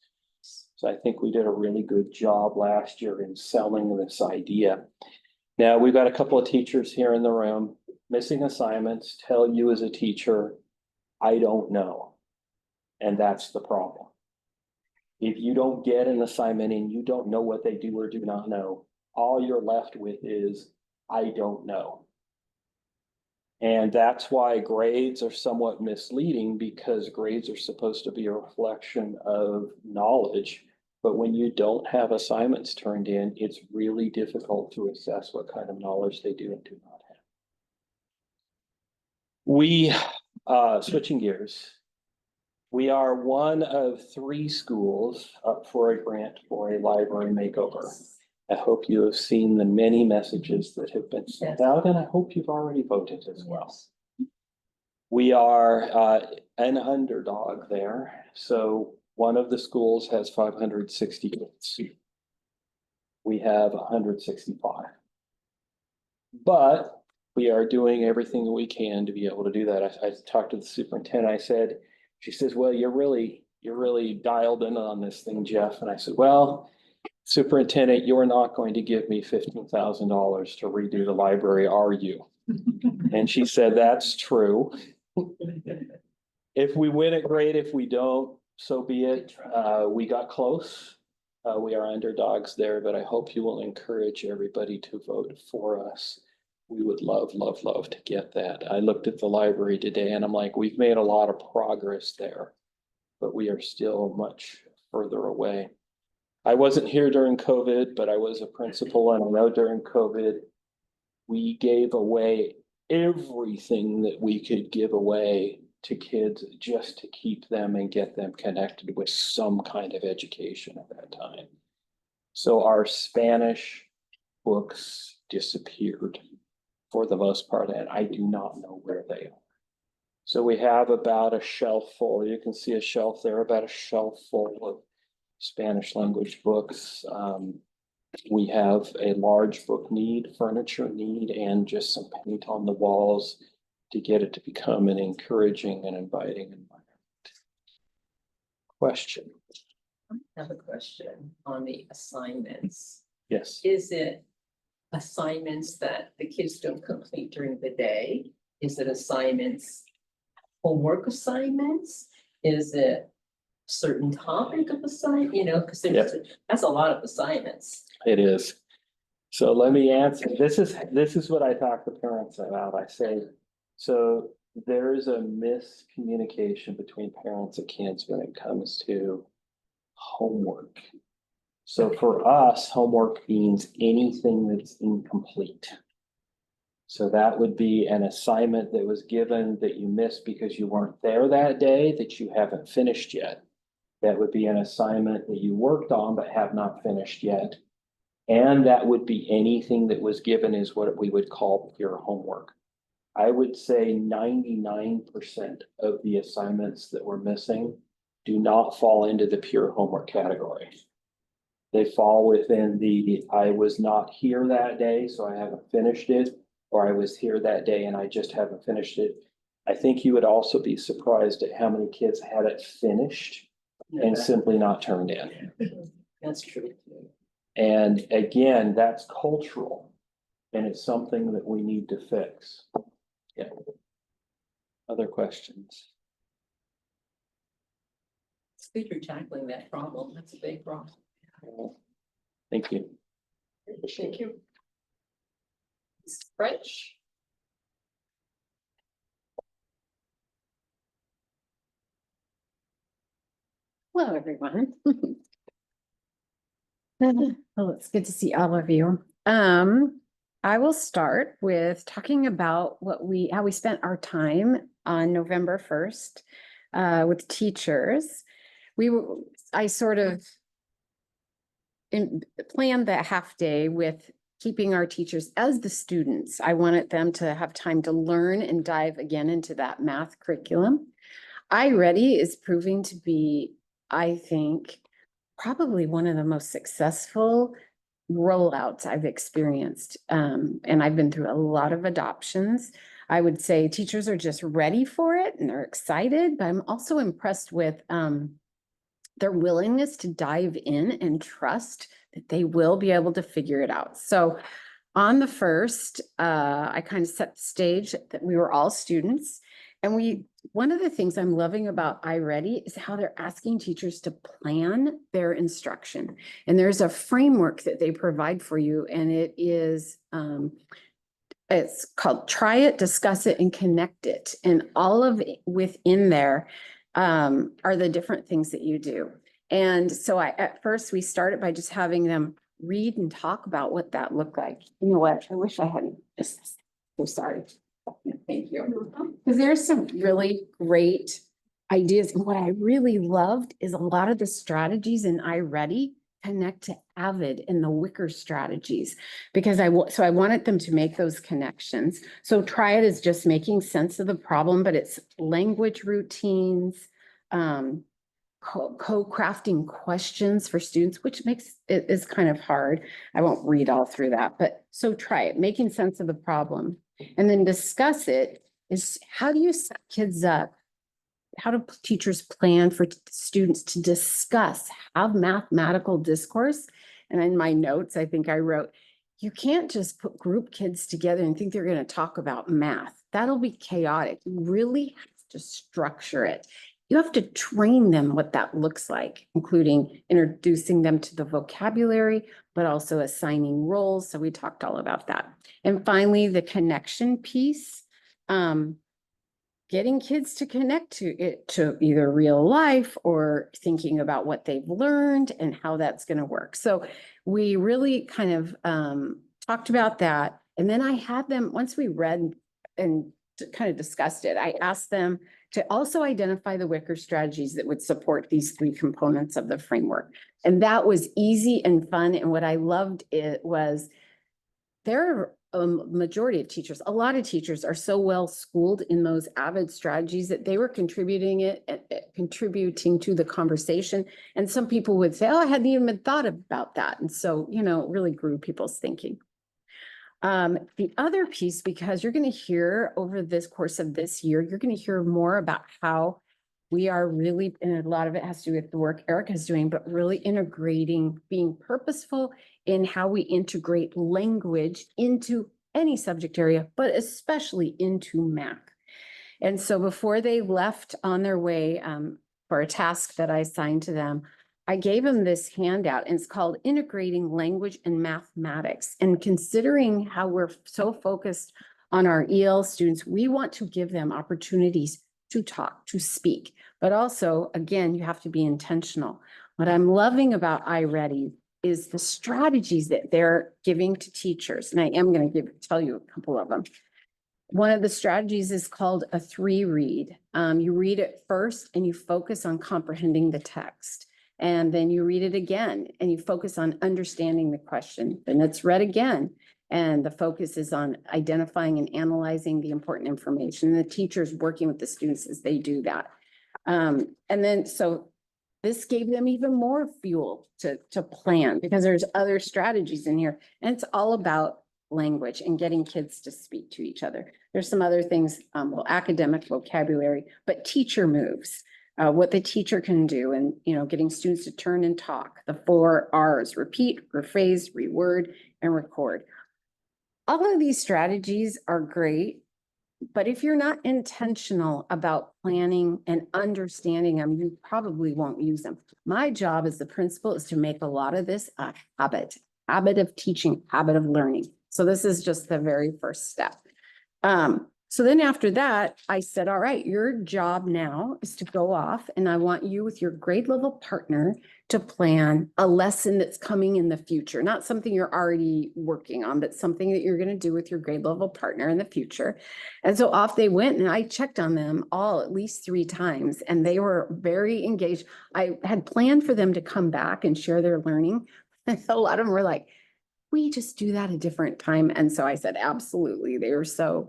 S4: So I think we did a really good job last year in selling this idea. Now, we've got a couple of teachers here in the room. Missing assignments tell you as a teacher, I don't know. And that's the problem. If you don't get an assignment and you don't know what they do or do not know, all you're left with is, I don't know. And that's why grades are somewhat misleading, because grades are supposed to be a reflection of knowledge. But when you don't have assignments turned in, it's really difficult to assess what kind of knowledge they do and do not have. We, switching gears, we are one of 3 schools up for a grant for a library makeover. I hope you have seen the many messages that have been sent out, and I hope you've already voted as well. We are an underdog there. So one of the schools has 560 kids. We have 165. But we are doing everything we can to be able to do that. I talked to the superintendent. She says, well, you're really dialed in on this thing, Jeff. And I said, well, Superintendent, you're not going to give me $15,000 to redo the library, are you? And she said, that's true. If we win it, great. If we don't, so be it. We got close. We are underdogs there, but I hope you will encourage everybody to vote for us. We would love, love, love to get that. I looked at the library today and I'm like, we've made a lot of progress there, but we are still much further away. I wasn't here during COVID, but I was a principal, and I know during COVID, we gave away everything that we could give away to kids just to keep them and get them connected with some kind of education at that time. So our Spanish books disappeared for the most part, and I do not know where they are. So we have about a shelf full. You can see a shelf there, about a shelf full of Spanish language books. We have a large book need, furniture need, and just some paint on the walls to get it to become an encouraging and inviting environment. Question?
S12: I have a question on the assignments.
S4: Yes.
S12: Is it assignments that the kids don't complete during the day? Is it assignments, homework assignments? Is it certain topic of assignment, because that's a lot of assignments.
S4: It is. So let me answer. This is what I talk to parents about. I say, so there is a miscommunication between parents and kids when it comes to homework. So for us, homework means anything that's incomplete. So that would be an assignment that was given that you missed because you weren't there that day, that you haven't finished yet. That would be an assignment that you worked on but have not finished yet. And that would be anything that was given is what we would call pure homework. I would say 99% of the assignments that we're missing do not fall into the pure homework category. They fall within the, I was not here that day, so I haven't finished it, or I was here that day and I just haven't finished it. I think you would also be surprised at how many kids had it finished and simply not turned in.
S12: That's true.
S4: And again, that's cultural, and it's something that we need to fix. Yeah. Other questions?
S12: It's good you're tackling that problem. That's a big problem.
S4: Thank you.
S12: Thank you. French.
S14: Hello, everyone. Well, it's good to see all of you. I will start with talking about how we spent our time on November 1st with teachers. I sort of planned that half day with keeping our teachers as the students. I wanted them to have time to learn and dive again into that math curriculum. iReady is proving to be, I think, probably one of the most successful rollouts I've experienced. And I've been through a lot of adoptions. I would say teachers are just ready for it and they're excited, but I'm also impressed with their willingness to dive in and trust that they will be able to figure it out. So on the first, I kind of set the stage that we were all students. And one of the things I'm loving about iReady is how they're asking teachers to plan their instruction. And there's a framework that they provide for you, and it is, it's called Try It, Discuss It, and Connect It. And all of it within there are the different things that you do. And so at first we started by just having them read and talk about what that looked like. You know what? I wish I hadn't just, so sorry. Thank you. Because there's some really great ideas. And what I really loved is a lot of the strategies in iReady connect to AVID and the Wicker strategies, because I wanted them to make those connections. So Try It is just making sense of the problem, but it's language routines, co-crafting questions for students, which makes it is kind of hard. I won't read all through that, but so Try It, making sense of the problem. And then Discuss It is, how do you set kids up? How do teachers plan for students to discuss, have mathematical discourse? And in my notes, I think I wrote, you can't just put group kids together and think they're going to talk about math. That'll be chaotic. You really have to structure it. You have to train them what that looks like, including introducing them to the vocabulary, but also assigning roles. So we talked all about that. And finally, the connection piece. Getting kids to connect to it, to either real life or thinking about what they've learned and how that's going to work. So we really kind of talked about that. And then I had them, once we read and kind of discussed it, I asked them to also identify the Wicker strategies that would support these three components of the framework. And that was easy and fun. And what I loved it was there are a majority of teachers, a lot of teachers are so well schooled in those AVID strategies that they were contributing to the conversation. And some people would say, oh, I hadn't even thought about that. And so, you know, it really grew people's thinking. The other piece, because you're going to hear over this course of this year, you're going to hear more about how we are really, and a lot of it has to do with the work Erica's doing, but really integrating, being purposeful in how we integrate language into any subject area, but especially into math. And so before they left on their way for a task that I assigned to them, I gave them this handout, and it's called Integrating Language and Mathematics. And considering how we're so focused on our EL students, we want to give them opportunities to talk, to speak, but also, again, you have to be intentional. What I'm loving about iReady is the strategies that they're giving to teachers. And I am going to tell you a couple of them. One of the strategies is called a 3-read. You read it first and you focus on comprehending the text. And then you read it again and you focus on understanding the question. Then it's read again And the focus is on identifying and analyzing the important information, and the teachers working with the students as they do that. And then, so this gave them even more fuel to plan, because there's other strategies in here, and it's all about language and getting kids to speak to each other. There's some other things, well, academic vocabulary, but teacher moves, what the teacher can do, and, you know, getting students to turn and talk, the 4 R's: repeat, rephrase, reword, and record. All of these strategies are great, but if you're not intentional about planning and understanding them, you probably won't use them. My job as the principal is to make a lot of this a habit of teaching, habit of learning. So this is just the very first step. So then after that, I said, all right, your job now is to go off, and I want you with your grade level partner to plan a lesson that's coming in the future, not something you're already working on, but something that you're going to do with your grade level partner in the future. And so off they went, and I checked on them all at least 3 times, and they were very engaged. I had planned for them to come back and share their learning. A lot of them were like, we just do that a different time. And so I said, absolutely. They were so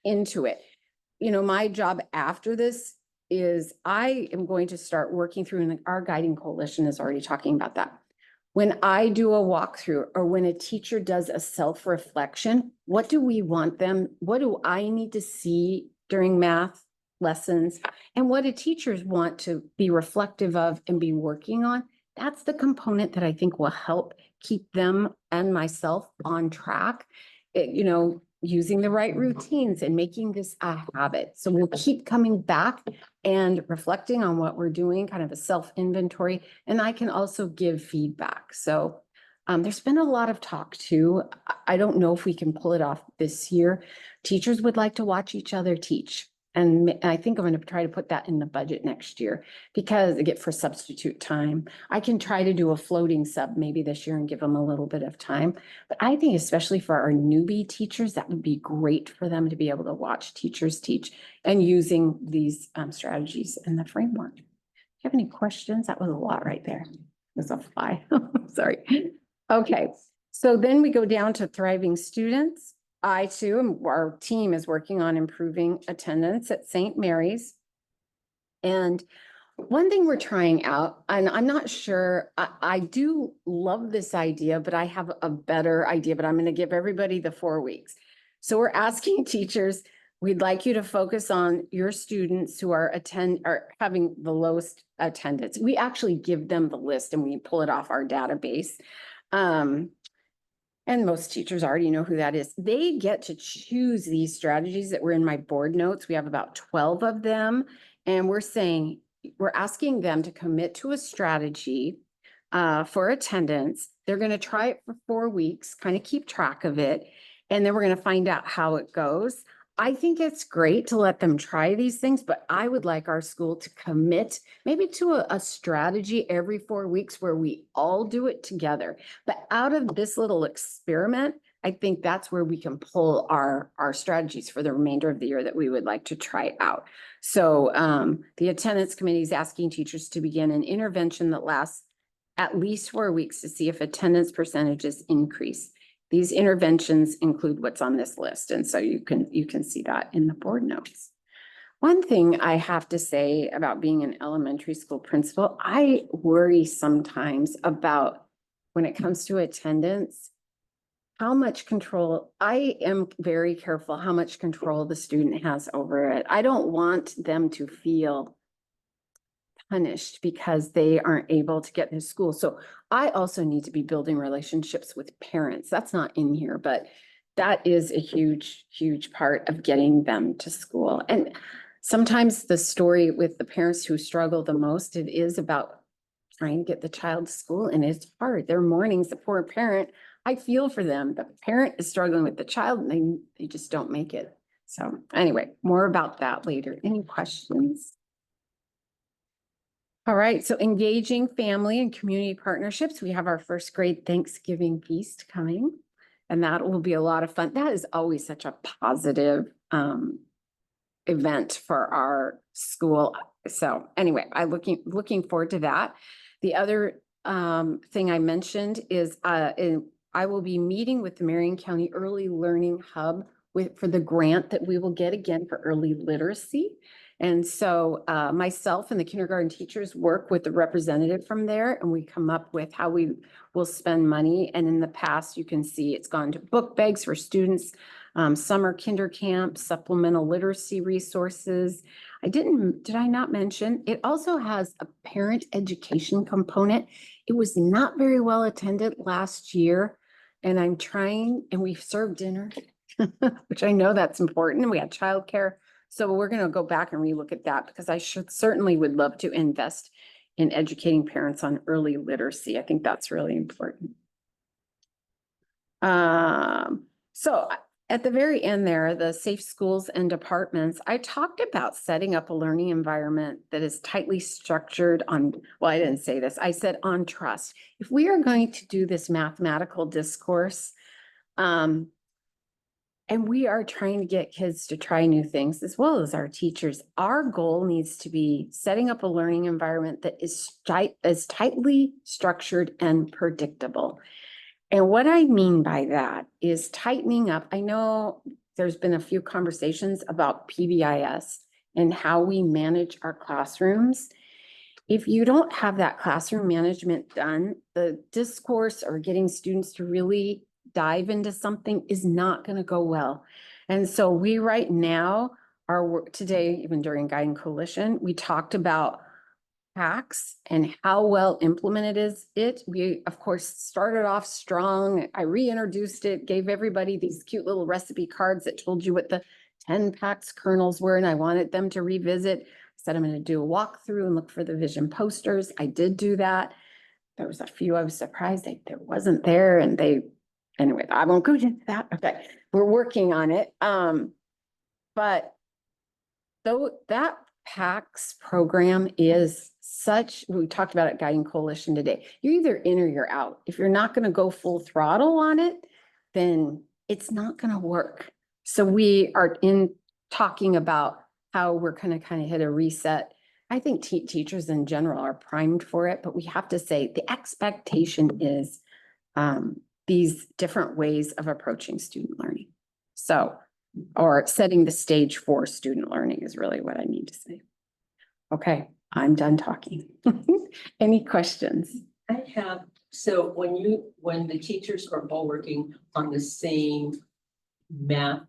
S14: into it. You know, my job after this is I am going to start working through, and our guiding coalition is already talking about that. When I do a walkthrough, or when a teacher does a self-reflection, what do we want them? What do I need to see during math lessons? And what do teachers want to be reflective of and be working on? That's the component that I think will help keep them and myself on track. You know, using the right routines and making this a habit. So we'll keep coming back and reflecting on what we're doing, kind of a self-inventory, and I can also give feedback. So there's been a lot of talk too. I don't know if we can pull it off this year. Teachers would like to watch each other teach. And I think I'm going to try to put that in the budget next year, because I get for substitute time. I can try to do a floating sub maybe this year and give them a little bit of time. But I think especially for our newbie teachers, that would be great for them to be able to watch teachers teach and using these strategies in the framework. Do you have any questions? That was a lot right there. That's a fly. Sorry. Okay. So then we go down to thriving students. I too, and our team is working on improving attendance at St. Mary's. And one thing we're trying out, and I'm not sure, I do love this idea, but I have a better idea, but I'm going to give everybody the 4 weeks. So we're asking teachers, we'd like you to focus on your students who are having the lowest attendance. We actually give them the list and we pull it off our database. And most teachers already know who that is. They get to choose these strategies that were in my board notes. We have about 12 of them. And we're asking them to commit to a strategy for attendance. They're going to try it for 4 weeks, kind of keep track of it. And then we're going to find out how it goes. I think it's great to let them try these things, but I would like our school to commit maybe to a strategy every 4 weeks where we all do it together. But out of this little experiment, I think that's where we can pull our strategies for the remainder of the year that we would like to try out. So the attendance committee is asking teachers to begin an intervention that lasts at least 4 weeks to see if attendance percentages increase. These interventions include what's on this list, and so you can see that in the board notes. One thing I have to say about being an elementary school principal, I worry sometimes about when it comes to attendance, how much control, I am very careful how much control the student has over it. I don't want them to feel punished because they aren't able to get to school. So I also need to be building relationships with parents. That's not in here, but that is a huge, huge part of getting them to school. And sometimes the story with the parents who struggle the most, it is about trying to get the child to school, and it's hard. Their mornings, the poor parent, I feel for them. The parent is struggling with the child and they just don't make it. So anyway, more about that later. Any questions? All right, so engaging family and community partnerships. We have our first grade Thanksgiving feast coming, and that will be a lot of fun. That is always such a positive event for our school. So anyway, I'm looking forward to that. The other thing I mentioned is in I will be meeting with the Marion County Early Learning Hub for the grant that we will get again for early literacy. And so myself and the kindergarten teachers work with the representative from there, and we come up with how we will spend money. And in the past, you can see it's gone to book bags for students, summer kinder camp, supplemental literacy resources. Did I not mention, it also has a parent education component. It was not very well attended last year, and I'm trying, and we've served dinner, which I know that's important. We had childcare. So we're going to go back and relook at that because I certainly would love to invest in educating parents on early literacy. I think that's really important. So at the very end there, the safe schools and departments, I talked about setting up a learning environment that is tightly structured on, well, I didn't say this, I said on trust. If we are going to do this mathematical discourse, and we are trying to get kids to try new things as well as our teachers, our goal needs to be setting up a learning environment that is tightly structured and predictable. And what I mean by that is tightening up. I know there's been a few conversations about PBIS and how we manage our classrooms. If you don't have that classroom management done, the discourse or getting students to really dive into something is not going to go well. And so we right now, our work today, even during Guiding Coalition, we talked about hacks and how well implemented is it. We, of course, started off strong. I reintroduced it, gave everybody these cute little recipe cards that told you what the 10 PAX kernels were, and I wanted them to revisit. I said, I'm going to do a walkthrough and look for the vision posters. I did do that. There was a few I was surprised there wasn't there, and anyway, I won't go into that. Okay, we're working on it. But though that PAX program is we talked about it Guiding Coalition today. You're either in or you're out. If you're not going to go full throttle on it, then it's not going to work. So we are talking about how we're going to kind of hit a reset. I think teachers in general are primed for it, but we have to say the expectation is these different ways of approaching student learning. So, or setting the stage for student learning is really what I mean to say. Okay, I'm done talking. Any questions?
S12: I have, so when the teachers are all working on the same math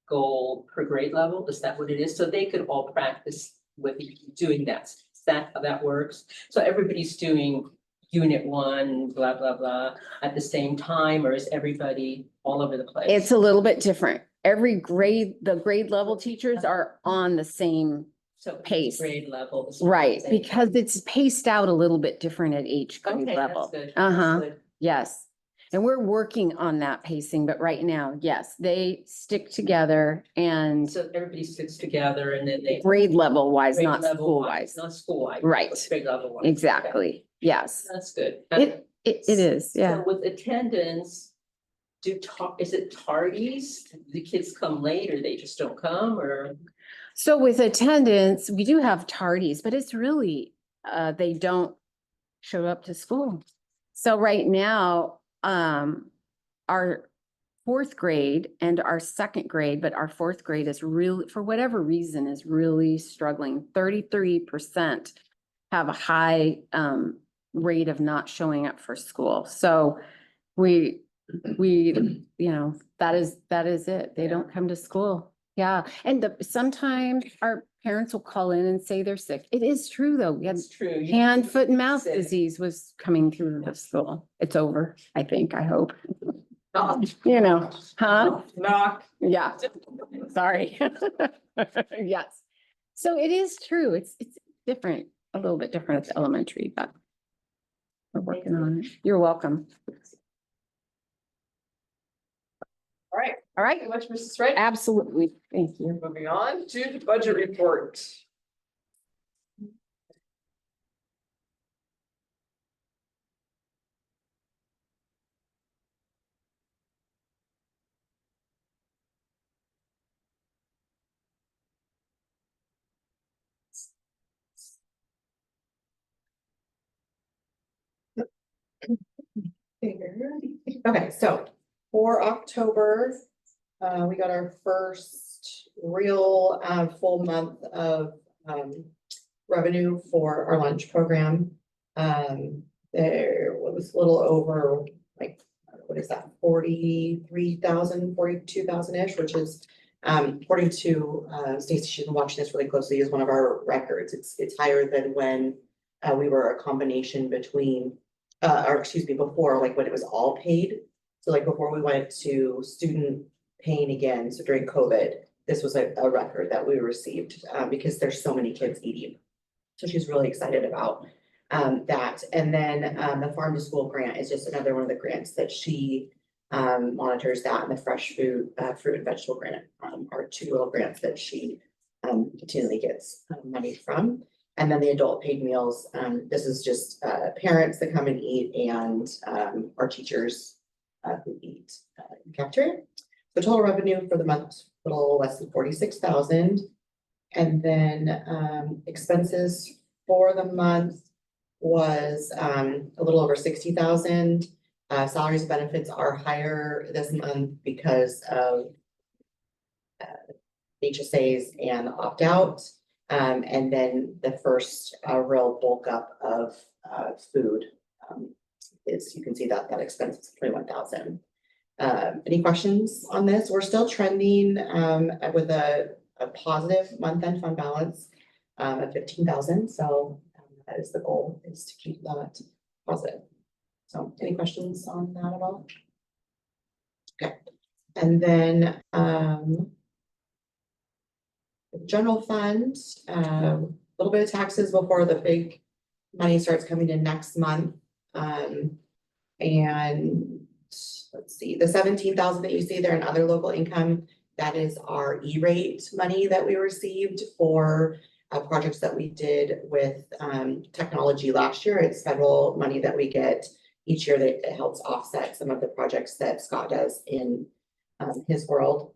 S12: goal per grade level, is that what it is? So they could all practice with doing that. Is that how that works? So everybody's doing unit 1, blah, blah, blah, at the same time, or is everybody all over the place?
S14: It's a little bit different. Every grade, the grade level teachers are on the same pace.
S12: Grade level.
S14: Right, because it's paced out a little bit different at each grade
S12: Okay,
S14: level.
S12: that's good.
S14: Uh-huh.
S12: That's good.
S14: Yes. And we're working on that pacing, but right now, yes, they stick together and
S12: So everybody sits together and then they.
S14: grade level wise,
S12: grade
S14: not
S12: level
S14: school
S12: wise,
S14: wise.
S12: Not school wise.
S14: Right.
S12: but grade level wise.
S14: Exactly. Yes.
S12: Okay, that's good.
S14: It is, yeah.
S12: So with attendance, is it tardies? Do the kids come late or they just don't come or?
S14: So with attendance, we do have tardies, but it's really, they don't show up to school. So right now, our 4th grade and our 2nd grade, but our 4th grade is really, for whatever reason, is really struggling. 33% have a high, rate of not showing up for school. So we, you know, that is it. They don't come to school. Yeah. And sometimes our parents will call in and say they're sick. It is true though. We had
S12: It's true.
S14: hand, foot and mouth
S12: Sick.
S14: disease was coming through the school. It's over, I think, I hope. You know, huh?
S1: Knock.
S14: Yeah, sorry. Yes. So it is true. It's different, a little bit different at the elementary, but we're working on it. You're welcome.
S1: All right,
S14: All right.
S1: thank you much, Mrs. Wright.
S14: Absolutely. Thank you.
S1: Moving on to the budget report.
S15: Okay, so for October, we got our first real full month of revenue for our lunch program. There was a little over like, what is that, 43,000, 42,000-ish, which is according to Stacy, she's been watching this really closely, is one of our records. It's higher than when we were a combination between or excuse me, before, like when it was all paid. So like before we went to student paying again, so during COVID, this was a record that we received because there's so many kids eating. So she's really excited about that. And then the farm to school grant is just another one of the grants that she monitors that, and the fresh food, fruit and vegetable grant are two little grants that she continually gets money from. And then the adult paid meals, this is just parents that come and eat and our teachers who eat in cafeteria. The total revenue for the month, a little less than 46,000. And then expenses for the month was a little over 60,000. Salaries and benefits are higher this month because of HSAs and opt-out. And then the first real bulk up of food is, you can see that expense is 21,000. Any questions on this? We're still trending with a positive month-end fund balance of 15,000. So that is the goal, is to keep that positive. So any questions on that at all? Okay, and then general fund, a little bit of taxes before the big money starts coming in next month. And let's see, the 17,000 that you see there in other local income, that is our E-rate money that we received for projects that we did with technology last year. It's federal money that we get each year that helps offset some of the projects that Scott does in his world.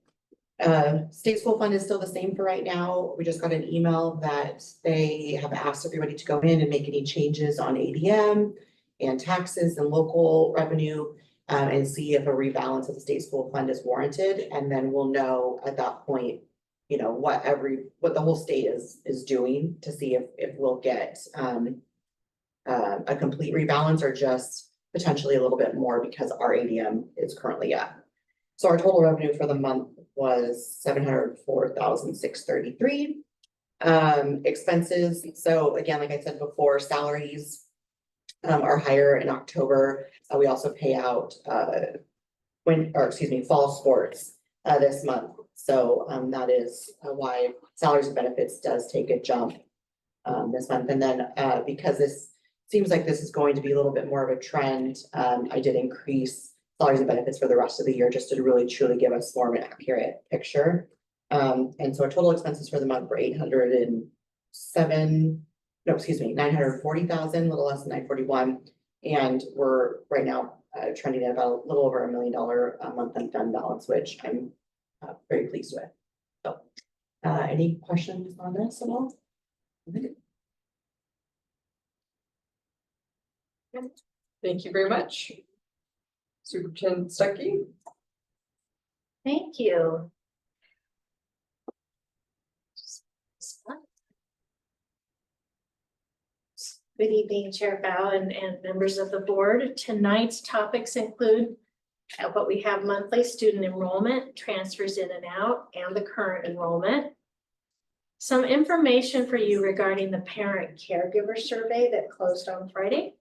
S15: State school fund is still the same for right now. We just got an email that they have asked everybody to go in and make any changes on ADM and taxes and local revenue and see if a rebalance of the state school fund is warranted. And then we'll know at that point, you know, what the whole state is doing to see if we'll get a complete rebalance or just potentially a little bit more because our ADM is currently up. So our total revenue for the month was 704,633. Expenses, so again, like I said before, salaries are higher in October. We also pay out fall sports this month. So that is why salaries and benefits does take a jump this month. And then because this seems like this is going to be a little bit more of a trend, I did increase salaries and benefits for the rest of the year just to really truly give us more of an accurate picture. And so our total expenses for the month were 940,000, a little less than 941. And we're right now trending at about a little over $1 million month-end fund balance, which I'm very pleased with. So any questions on this at all?
S1: Thank you very much. Superintendent Stuckey.
S2: Thank you. Good evening, Chair Bao and members of the board. Tonight's topics include what we have: monthly student enrollment, transfers in and out, and the current enrollment. Some information for you regarding the parent caregiver survey that closed on Friday,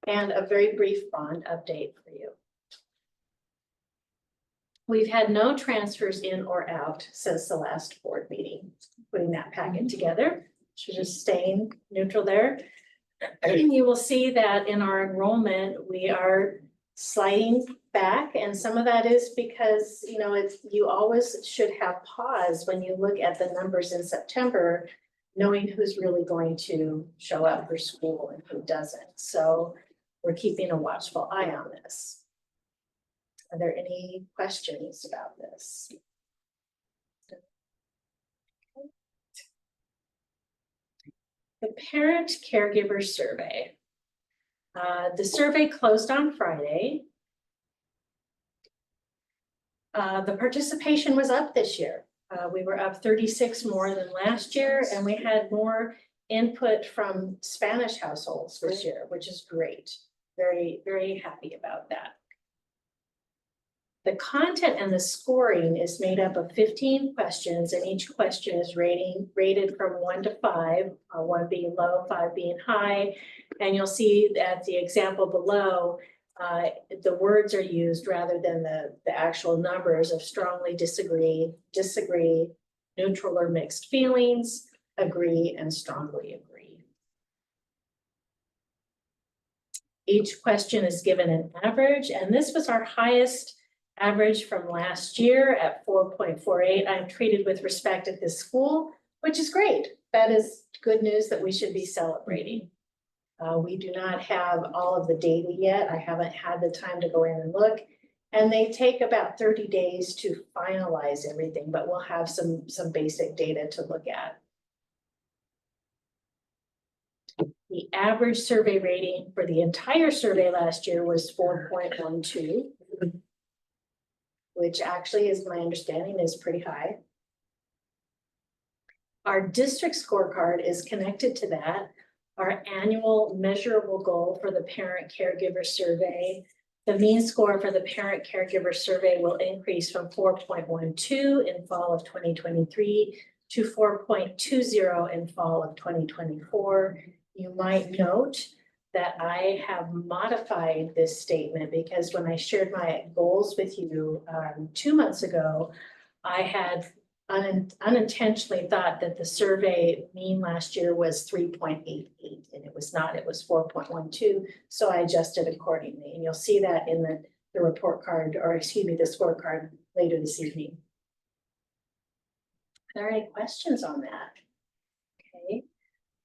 S2: and a very brief bond update for you. We've had no transfers in or out since the last board meeting, putting that packet together. So just staying neutral there. And you will see that in our enrollment, we are sliding back. And some of that is because, you know, you always should have pause when you look at the numbers in September, knowing who's really going to show up for school and who doesn't. So we're keeping a watchful eye on this. Are there any questions about this? The parent caregiver survey. The survey closed on Friday. The participation was up this year. We were up 36 more than last year, and we had more input from Spanish households this year, which is great. Very, very happy about that. The content and the scoring is made up of 15 questions, and each question is rated from 1 to 5, 1 being low, 5 being high. And you'll see that the example below, the words are used rather than the actual numbers of strongly disagree, neutral or mixed feelings, agree, and strongly agree. Each question is given an average, and this was our highest average from last year at 4.48. I'm treated with respect at this school, which is great. That is good news that we should be celebrating. We do not have all of the data yet. I haven't had the time to go in and look. And they take about 30 days to finalize everything, but we'll have some basic data to look at. The average survey rating for the entire survey last year was 4.12, which actually is my understanding is pretty high. Our district scorecard is connected to that. Our annual measurable goal for the parent caregiver survey, the mean score for the parent caregiver survey will increase from 4.12 in fall of 2023 to 4.20 in fall of 2024. You might note that I have modified this statement because when I shared my goals with you 2 months ago, I had unintentionally thought that the survey mean last year was 3.88, and it was not, it was 4.12. So I adjusted accordingly, and you'll see that in the report card, or excuse me, the scorecard later this evening. Are there any questions on that? Okay,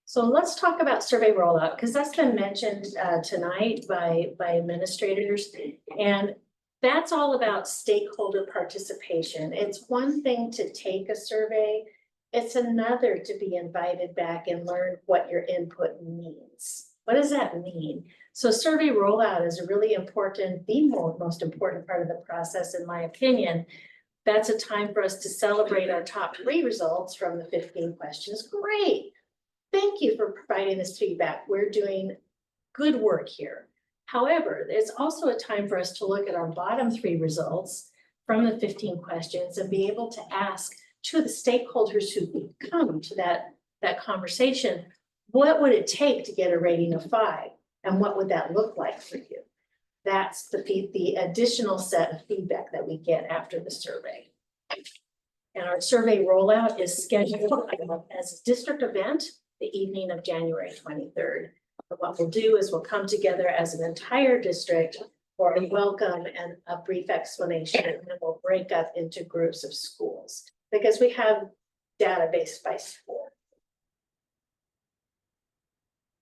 S2: so let's talk about survey rollout, because that's been mentioned tonight by administrators, and that's all about stakeholder participation. It's one thing to take a survey. It's another to be invited back and learn what your input means. What does that mean? So survey rollout is a really important, the most important part of the process, in my opinion. That's a time for us to celebrate our top 3 results from the 15 questions. Great. Thank you for providing this feedback. We're doing good work here. However, it's also a time for us to look at our bottom 3 results from the 15 questions and be able to ask to the stakeholders who come to that conversation, what would it take to get a rating of 5? And what would that look like for you? That's the additional set of feedback that we get after the survey. And our survey rollout is scheduled as a district event the evening of January 23rd. What we'll do is we'll come together as an entire district for a welcome and a brief explanation, and then we'll break up into groups of schools because we have database by school.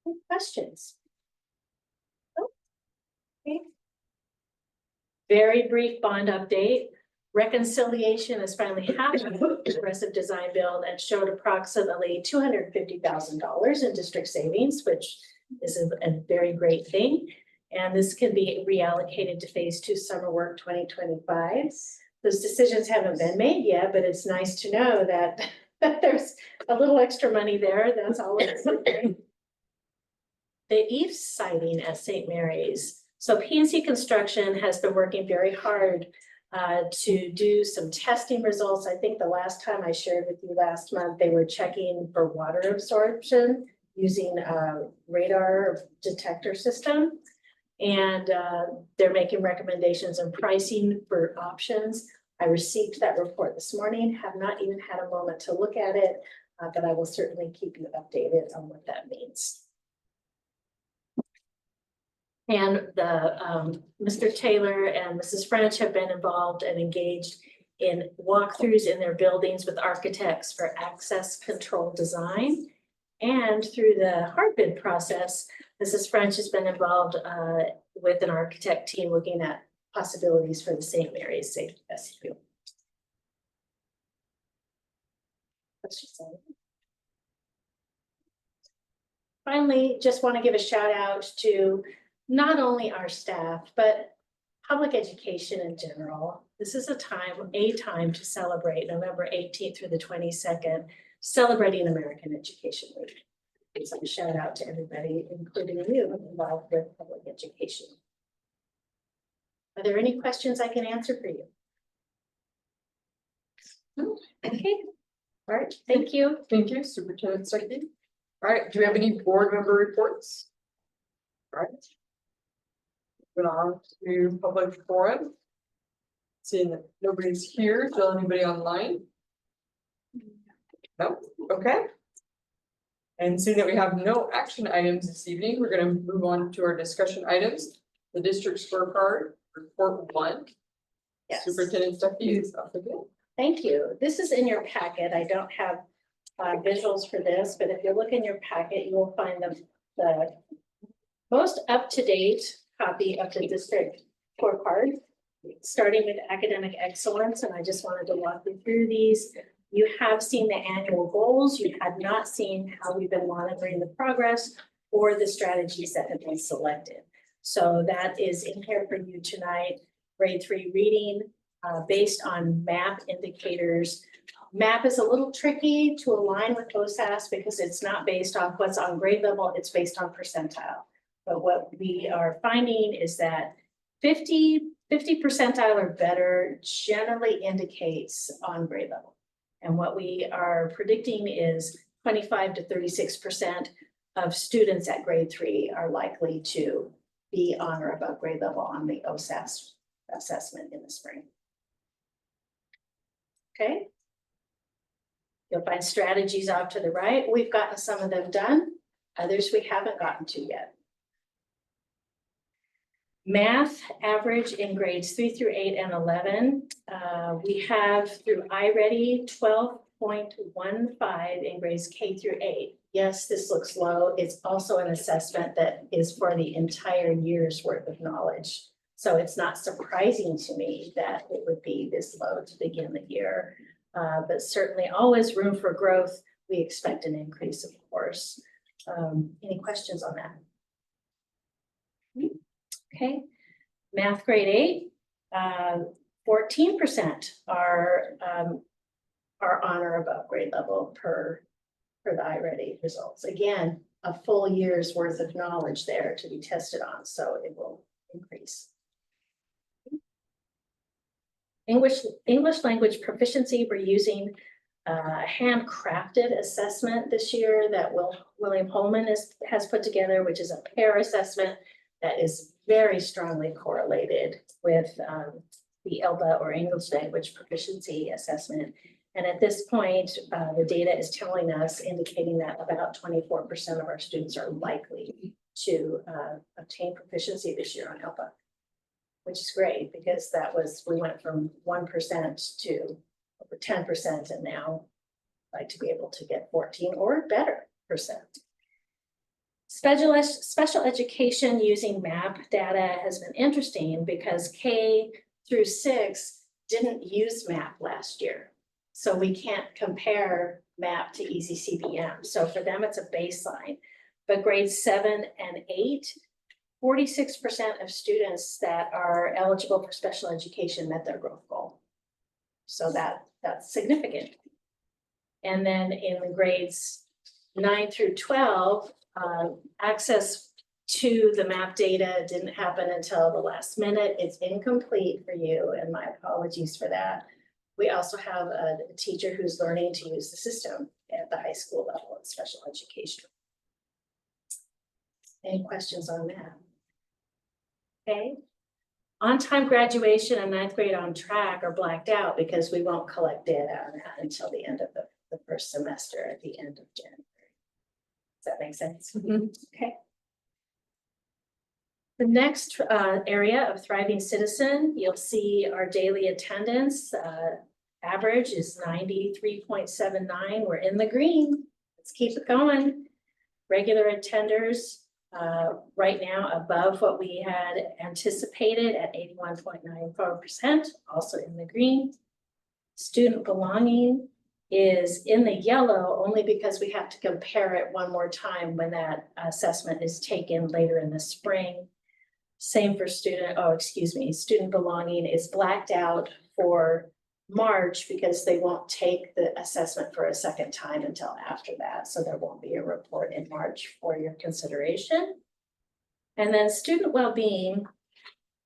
S2: Any questions? Okay. Very brief bond update. Reconciliation is finally happening with the Progressive Design Build and showed approximately $250,000 in district savings, which is a very great thing. And this can be reallocated to phase 2 summer work 2025. Those decisions haven't been made yet, but it's nice to know that there's a little extra money there. That's always great. The eaves siding at St. Mary's. So PNC Construction has been working very hard to do some testing results. I think the last time I shared with you last month, they were checking for water absorption using a radar detector system. And they're making recommendations on pricing for options. I received that report this morning, have not even had a moment to look at it, but I will certainly keep you updated on what that means. And Mr. Taylor and Mrs. French have been involved and engaged in walkthroughs in their buildings with architects for access control design. And through the hard bid process, Mrs. French has been involved with an architect team looking at possibilities for the St. Mary's Safe Vestibule. Finally, just want to give a shout out to not only our staff, but public education in general. This is a time to celebrate November 18th through the 22nd, celebrating American Education Week. So a shout out to everybody, including you, involved with public education. Are there any questions I can answer for you? Okay, all right, thank you.
S1: Thank you, Superintendent Stuckey. All right, do we have any board member reports? All right. Moving on to public forum. Seeing that nobody's here, is there anybody online? No, okay. And seeing that we have no action items this evening, we're gonna move on to our discussion items. The district scorecard, report 1.
S2: Yes.
S1: Superintendent Stuckey is up again.
S2: Thank you. This is in your packet. I don't have visuals for this, but if you look in your packet, you will find the most up-to-date copy of the district scorecard, starting with academic excellence. And I just wanted to walk you through these. You have seen the annual goals. You had not seen how we've been monitoring the progress or the strategies that have been selected. So that is in here for you tonight. Grade 3 reading based on MAP indicators. MAP is a little tricky to align with OSAS because it's not based on what's on grade level, it's based on percentile. But what we are finding is that 50 percentile or better generally indicates on grade level. And what we are predicting is 25 to 36% of students at grade 3 are likely to be on or above grade level on the OSAS assessment in the spring. Okay. You'll find strategies off to the right. We've gotten some of them done. Others we haven't gotten to yet. Math average in grades 3 through 8 and 11. We have through iReady 12.15 in grades K through 8. Yes, this looks low. It's also an assessment that is for the entire year's worth of knowledge. So it's not surprising to me that it would be this low to begin the year. But certainly always room for growth. We expect an increase, of course. Any questions on that? Okay, math grade 8, 14% are on or above grade level per the iReady results. Again, a full year's worth of knowledge there to be tested on, so it will increase. English language proficiency, we're using a handcrafted assessment this year that William Holman has put together, which is a pair assessment that is very strongly correlated with the ELBA or English language proficiency assessment. And at this point, the data is telling us, indicating that about 24% of our students are likely to obtain proficiency this year on ELBA, which is great because we went from 1% to over 10%, and now I'd like to be able to get 14 or better %. Special education using MAP data has been interesting because K through 6 didn't use MAP last year. So we can't compare MAP to EasyCBM. So for them, it's a baseline. But grades 7 and 8, 46% of students that are eligible for special education met their growth goal. So that's significant. And then in the grades 9 through 12, access to the MAP data didn't happen until the last minute. It's incomplete for you, and my apologies for that. We also have a teacher who's learning to use the system at the high school level in special education. Any questions on that? Okay. On-time graduation and 9th grade on track are blacked out because we won't collect data on that until the end of the first semester at the end of January. Does that make sense? Mm-hmm. Okay. The next area of Thriving Citizen, you'll see our daily attendance average is 93.79. We're in the green. Let's keep it going. Regular attenders right now above what we had anticipated at 81.94%, also in the green. Student belonging is in the yellow only because we have to compare it one more time when that assessment is taken later in the spring. Same for student belonging is blacked out for March because they won't take the assessment for a second time until after that. So there won't be a report in March for your consideration. And then student well-being,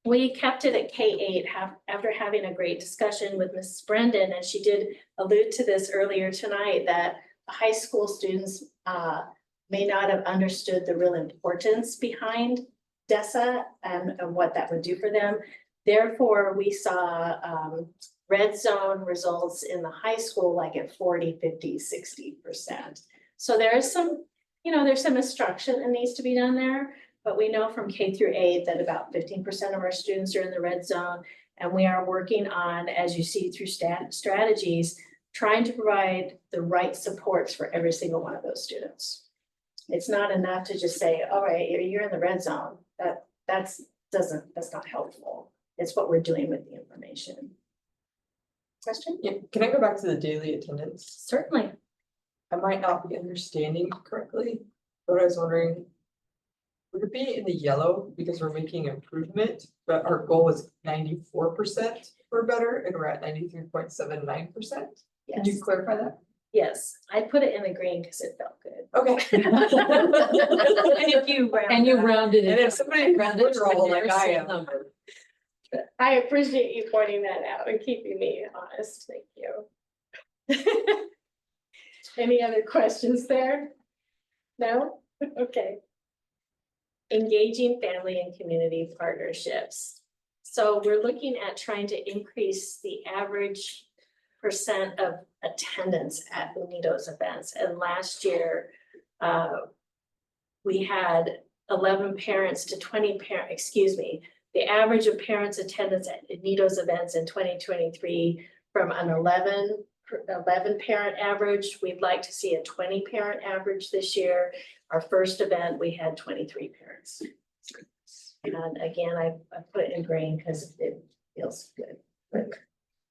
S2: we kept it at K-8 after having a great discussion with Mrs. Brendan, and she did allude to this earlier tonight, that high school students may not have understood the real importance behind DESA and what that would do for them. Therefore, we saw red zone results in the high school like at 40, 50, 60%. So there is some, there's some instruction that needs to be done there, but we know from K through 8 that about 15% of our students are in the red zone. And we are working on, as you see through strategies, trying to provide the right supports for every single one of those students. It's not enough to just say, all right, you're in the red zone. That's not helpful. It's what we're doing with the information. Question?
S1: Yeah, can I go back to the daily attendance?
S2: Certainly.
S1: I might not be understanding correctly, but I was wondering, would it be in the yellow because we're making improvement, but our goal was 94% or better, and we're at 93.79%? Can you clarify that?
S2: Yes, I put it in the green because it felt good.
S1: Okay.
S2: And you rounded
S1: And if somebody rounded roll like I am.
S2: I appreciate you pointing that out and keeping me honest. Thank you. Any other questions there? No? Okay. Engaging family and community partnerships. So we're looking at trying to increase the average percent of attendance at UNIDO's events. And last year, we had 11 parents to 20 parents, the average of parents' attendance at UNIDO's events in 2023 from an 11 parent average, we'd like to see a 20 parent average this year. Our first event, we had 23 parents. And again, I put it in green because it feels good, but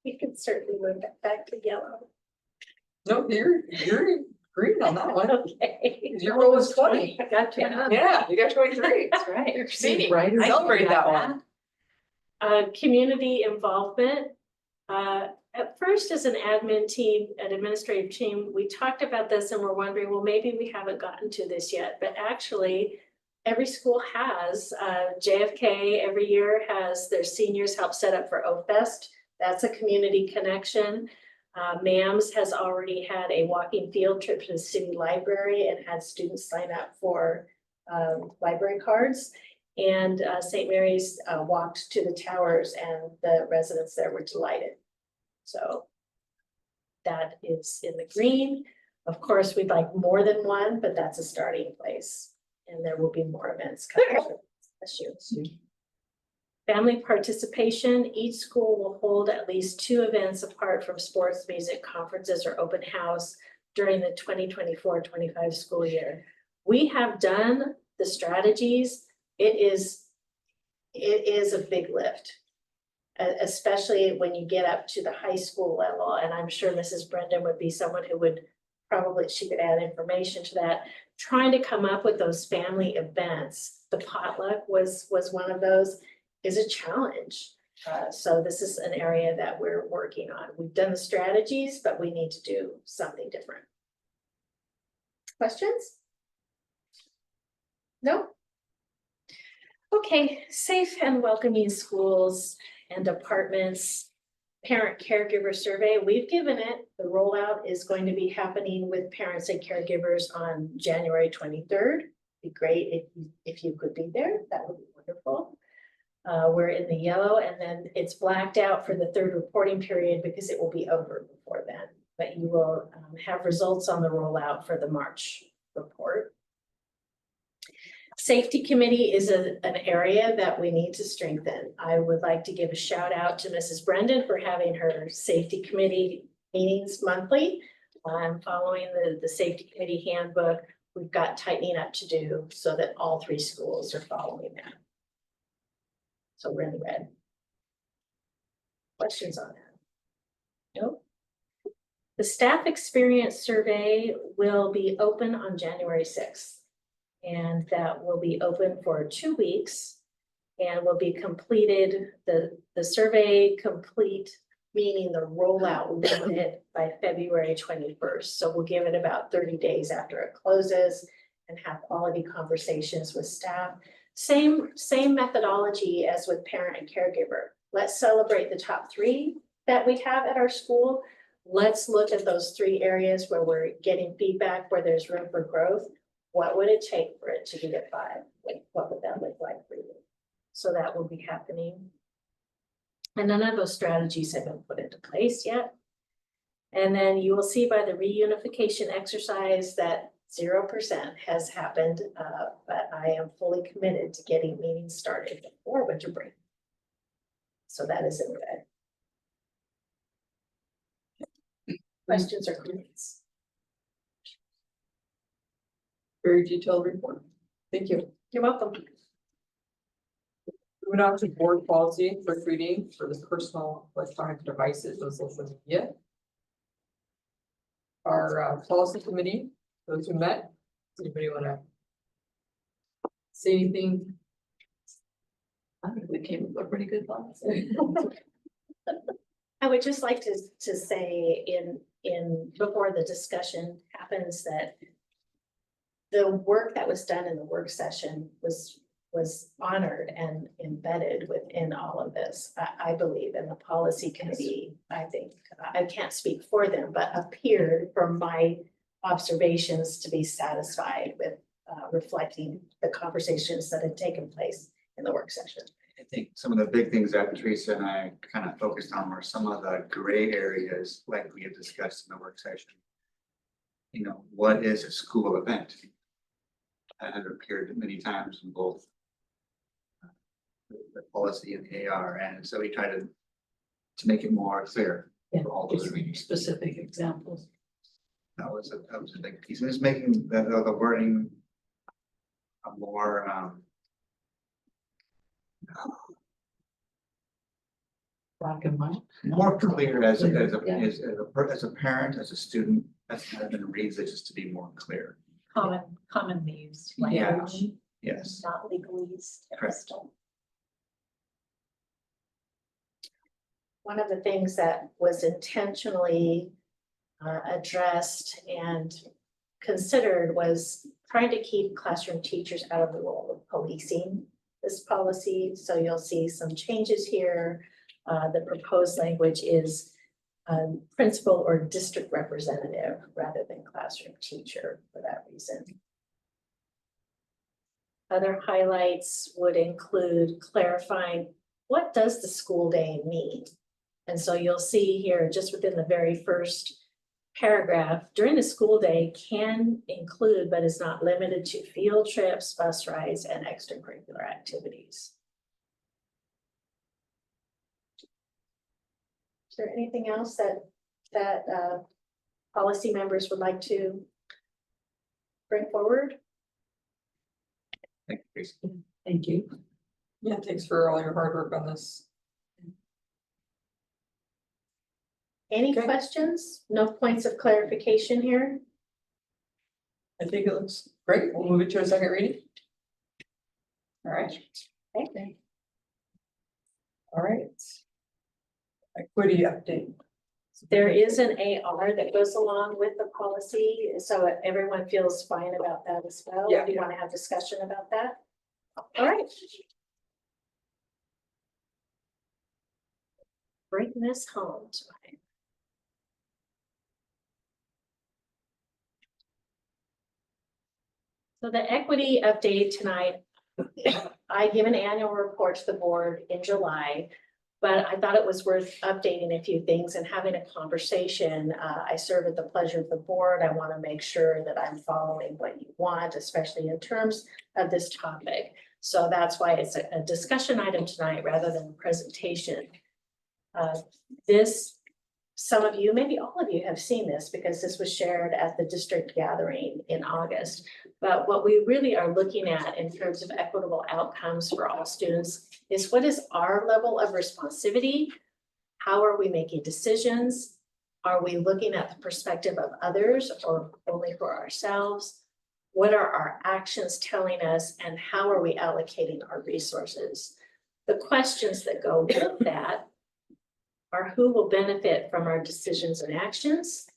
S2: you can certainly move that back to yellow.
S1: No, you're green on that one.
S2: Okay.
S1: Your goal was 20.
S2: I got you.
S1: Yeah, you got 23.
S2: That's right.
S1: You're exceeding. Celebrate that one.
S2: Community involvement. At first, as an admin team, an administrative team, we talked about this and we're wondering, well, maybe we haven't gotten to this yet, but actually every school has, JFK every year has their seniors help set up for O-Fest. That's a community connection. MAMS has already had a walking field trip to the city library and had students sign up for library cards. And St. Mary's walked to the towers and the residents there were delighted. So that is in the green. Of course, we'd like more than one, but that's a starting place. And there will be more events coming this year. Family participation, each school will hold at least 2 events apart from sports, music, conferences, or open house during the 2024-25 school year. We have done the strategies. It is a big lift, especially when you get up to the high school level. And I'm sure Mrs. Brendan would be someone who would she could add information to that. Trying to come up with those family events. The potluck was one of those. Is a challenge. So this is an area that we're working on. We've done the strategies, but we need to do something different. Questions? No? Okay, safe and welcoming schools and departments. Parent caregiver survey, we've given it. The rollout is going to be happening with parents and caregivers on January 23rd. Be great if you could be there. That would be wonderful. We're in the yellow, and then it's blacked out for the 3rd reporting period because it will be over before then. But you will have results on the rollout for the March report. Safety committee is an area that we need to strengthen. I would like to give a shout out to Mrs. Brendan for having her safety committee meetings monthly. I'm following the safety committee handbook. We've got tightening up to do so that all 3 schools are following that. So we're in the red. Questions on that? Nope. The staff experience survey will be open on January 6th. And that will be open for 2 weeks. And will be completed, the survey complete, meaning the rollout limited by February 21st. So we'll give it about 30 days after it closes and have quality conversations with staff. Same methodology as with parent and caregiver. Let's celebrate the top 3 that we have at our school. Let's look at those 3 areas where we're getting feedback, where there's room for growth. What would it take for it to be at 5? Like, what would that look like for you? So that will be happening. And none of those strategies have been put into place yet. And then you will see by the reunification exercise that 0% has happened, but I am fully committed to getting meetings started before winter break. So that is in red. Questions or comments?
S1: Very detailed report. Thank you.
S2: You're welcome.
S1: Moving on to board policy, first reading for the personal electronic devices and social media. Our policy committee, those who met, does anybody want to say anything? I think we came with a pretty good policy.
S2: I would just like to say in before the discussion happens that the work that was done in the work session was honored and embedded within all of this. I believe in the policy committee. I think I can't speak for them, but appeared from my observations to be satisfied with reflecting the conversations that had taken place in the work session.
S16: I think some of the big things that Teresa and I kind of focused on were some of the gray areas, like we had discussed in the work session. You know, what is a school event? That had appeared many times in both the policy and the AR, and so we try to make it more clear for all those readings.
S12: Specific examples.
S16: That was a big piece, and it's making the wording a more
S12: Black and white.
S16: more clear as a parent, as a student, as and reads it just to be more clear.
S2: Commonly used
S16: Yeah.
S2: language,
S16: Yes.
S2: not legalese.
S16: Correct.
S2: One of the things that was intentionally addressed and considered was trying to keep classroom teachers out of the role of policing this policy. So you'll see some changes here. The proposed language is principal or district representative rather than classroom teacher for that reason. Other highlights would include clarifying what does the school day mean? And so you'll see here just within the very first paragraph, during the school day can include, but is not limited to field trips, bus rides, and extracurricular activities. Is there anything else that policy members would like to bring forward?
S16: Thank you, Teresa.
S12: Thank you.
S1: Yeah, thanks for all your hard work on this.
S2: Any questions? No points of clarification here?
S1: I think it looks great. We'll move it to a second reading. All right.
S2: Okay.
S1: All right. Equity update.
S2: There is an AR that goes along with the policy, so everyone feels fine about that as well.
S1: Yeah.
S2: Do you want to have discussion about that? All right. Bring this home tonight. So the equity update tonight, I give an annual report to the board in July, but I thought it was worth updating a few things and having a conversation. I serve at the pleasure of the board. I want to make sure that I'm following what you want, especially in terms of this topic. So that's why it's a discussion item tonight rather than a presentation. Some of you, maybe all of you have seen this because this was shared at the district gathering in August. But what we really are looking at in terms of equitable outcomes for all students is what is our level of responsivity? How are we making decisions? Are we looking at the perspective of others or only for ourselves? What are our actions telling us and how are we allocating our resources? The questions that go with that are who will benefit from our decisions and actions?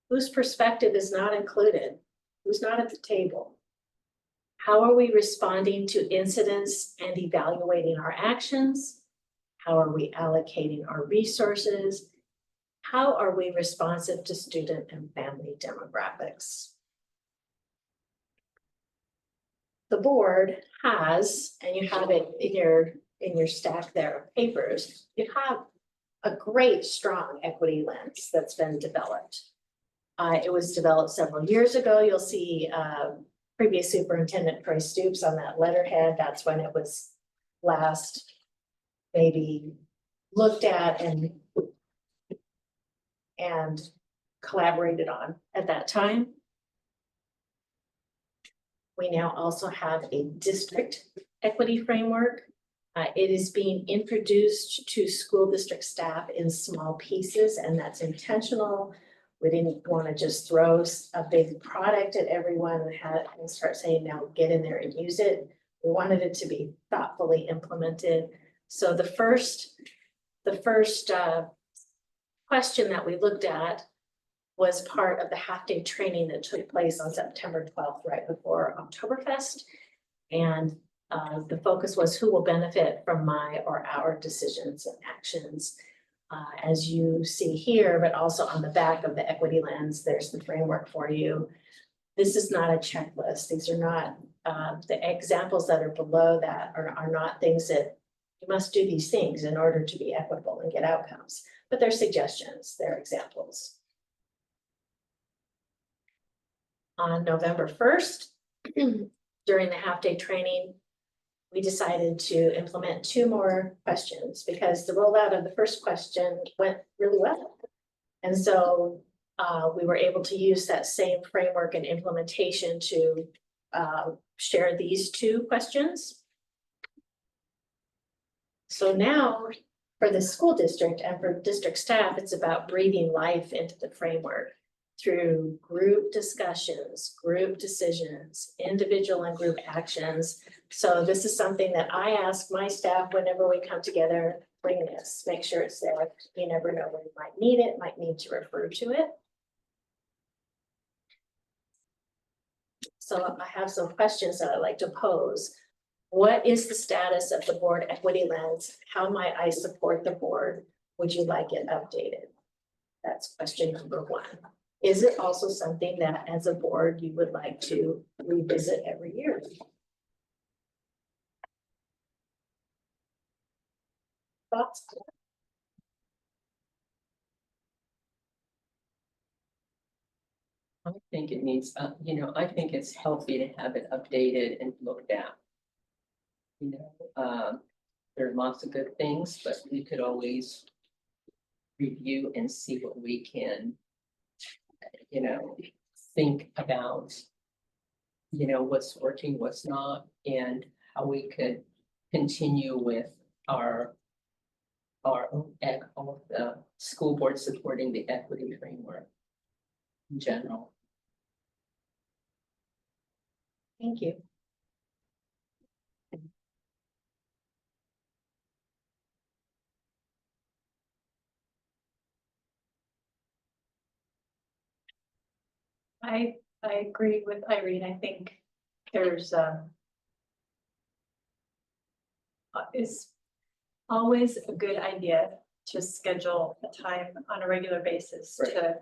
S2: Whose perspective is not included? Who's not at the table? How are we responding to incidents and evaluating our actions? How are we allocating our resources? How are we responsive to student and family demographics? The board has, and you have it in your stack there of papers, you have a great, strong equity lens that's been developed. It was developed several years ago. You'll see previous Superintendent Troy Stoops on that letterhead. That's when it was last maybe looked at and collaborated on at that time. We now also have a district equity framework. It is being introduced to school district staff in small pieces, and that's intentional. We didn't want to just throw a big product at everyone and start saying, now get in there and use it. We wanted it to be thoughtfully implemented. So the first question that we looked at was part of the half-day training that took place on September 12th, right before Oktoberfest. And the focus was who will benefit from my or our decisions and actions. As you see here, but also on the back of the equity lens, there's the framework for you. This is not a checklist. These are not, the examples that are below that are not things that you must do these things in order to be equitable and get outcomes, but they're suggestions, they're examples. On November 1st, during the half-day training, we decided to implement 2 more questions because the rollout of the first question went really well. And so we were able to use that same framework and implementation to share these 2 questions. So now for the school district and for district staff, it's about breathing life into the framework through group discussions, group decisions, individual and group actions. So this is something that I ask my staff whenever we come together, bring this, make sure it's there. You never know when you might need it, might need to refer to it. So I have some questions that I'd like to pose. What is the status of the board equity lens? How might I support the board? Would you like it updated? That's question number 1. Is it also something that as a board you would like to revisit every year? Thoughts?
S12: I think it needs, I think it's healthy to have it updated and looked at. There are lots of good things, but we could always review and see what we can, think about, what's working, what's not, and how we could continue with all of the school board supporting the equity framework in general.
S2: Thank you.
S6: I agree with Irene. I think there's it's always a good idea to schedule a time on a regular basis to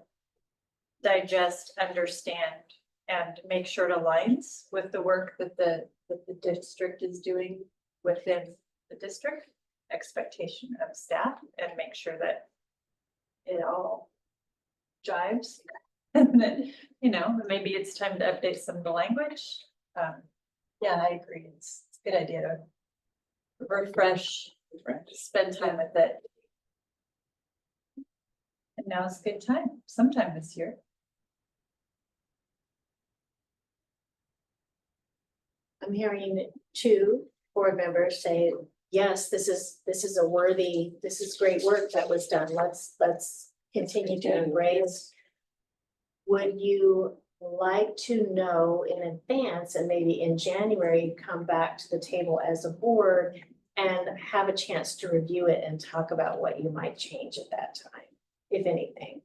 S6: digest, understand, and make sure it aligns with the work that the district is doing within the district expectation of staff, and make sure that it all jives. And then, maybe it's time to update some of the language. Yeah, I agree. It's a good idea to refresh, spend time with it. And now is a good time, sometime this year.
S2: I'm hearing 2 board members say, yes, this is great work that was done. Let's continue to embrace. Would you like to know in advance and maybe in January, come back to the table as a board and have a chance to review it and talk about what you might change at that time, if anything.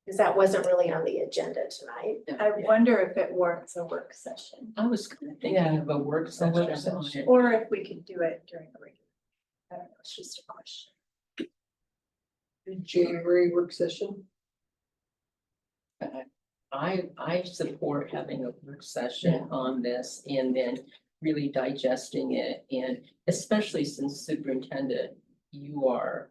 S2: Because that wasn't really on the agenda tonight.
S6: I wonder if it warrants a work session,
S12: I was kind of thinking of a work session on it.
S6: or if we could do it during the regular. I don't know, it's just a question.
S1: January work session.
S12: I support having a work session on this and then really digesting it, and especially since superintendent, you are.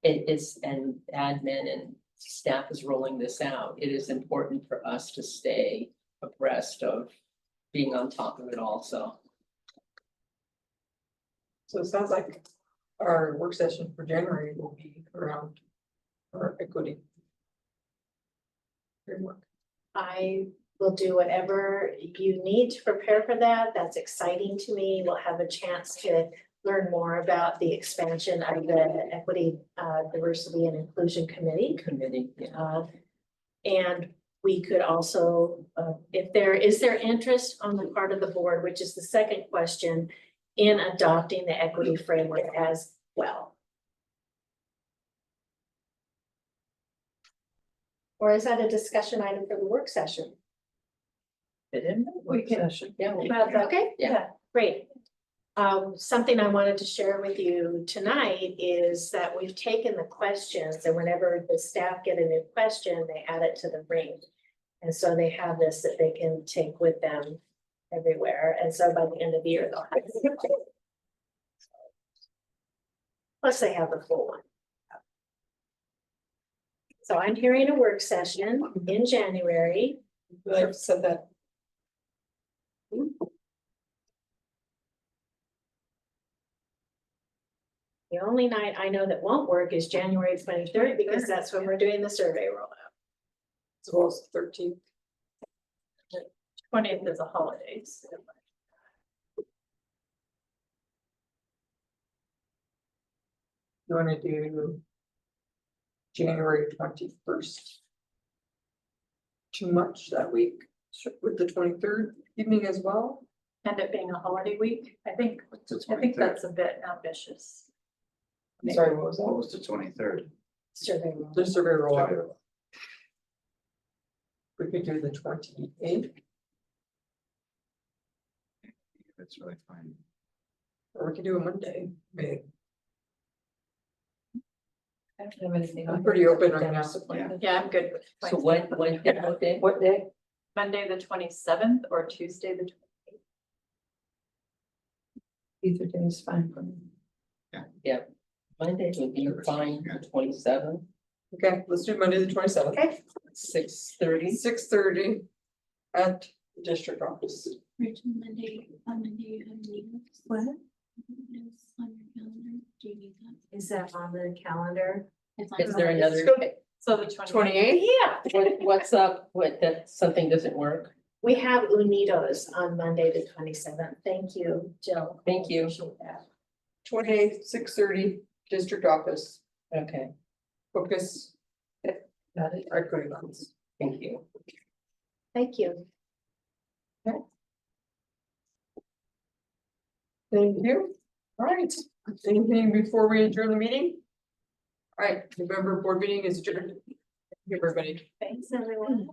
S12: It's and admin and staff is rolling this out. It is important for us to stay abreast of being on top of it also.
S1: So it sounds like our work session for January will be around our equity framework.
S2: I will do whatever you need to prepare for that. That's exciting to me. We'll have a chance to learn more about the expansion of the Equity, Diversity and Inclusion Committee. And we could also, if there is interest on the part of the board, which is the second question, in adopting the equity framework as well. Or is that a discussion item for the work session?
S12: We can, yeah.
S2: Okay, yeah, great. Something I wanted to share with you tonight is that we've taken the questions, and whenever the staff get a new question, they add it to the ring. And so they have this that they can take with them everywhere, and so by the end of the year, they'll have it. Plus they have the full one. So I'm hearing a work session in January.
S1: I've said that.
S2: The only night I know that won't work is January 23rd, because that's when we're doing the survey rollout.
S1: As well as 13th.
S6: 20th is a holiday.
S1: You wanna do January 21st? Too much that week, with the 23rd evening as well?
S6: And it being a holiday week, I think
S16: The
S6: that's a bit ambitious.
S1: I'm sorry, what was that?
S16: What was the 23rd?
S2: Survey rollout.
S1: The survey rollout. We could do the 28th,
S16: That's really fine.
S1: or we could do a Monday, maybe.
S6: I don't have anything.
S1: I'm pretty open right now.
S6: Yeah, I'm good with.
S12: So what day?
S1: What day?
S6: Monday, the 27th, or Tuesday, the 28th.
S1: Either day is fine for me.
S12: Yeah, Monday would be fine, the 27th,
S1: Okay, let's do Monday, the 27th.
S2: Okay,
S12: 6:30.
S1: 6:30 at the district office.
S9: Monday, on Monday you have meetings. What? On your calendar, do you need that?
S2: is that on the calendar?
S12: Is there another?
S6: So the
S1: 28th?
S2: Yeah,
S12: What's up, that something doesn't work?
S2: we have Unidos on Monday, the 27th. Thank you, Jill.
S12: Thank you.
S2: Appreciate that.
S1: 28th, 6:30, district office,
S12: Okay,
S1: focus.
S12: got it.
S1: Equity funds.
S12: Thank you.
S2: Thank you.
S1: Thank you. All right, anything before we adjourn the meeting? All right, November board meeting is adjourned. Thank you, everybody.
S2: Thanks, everyone.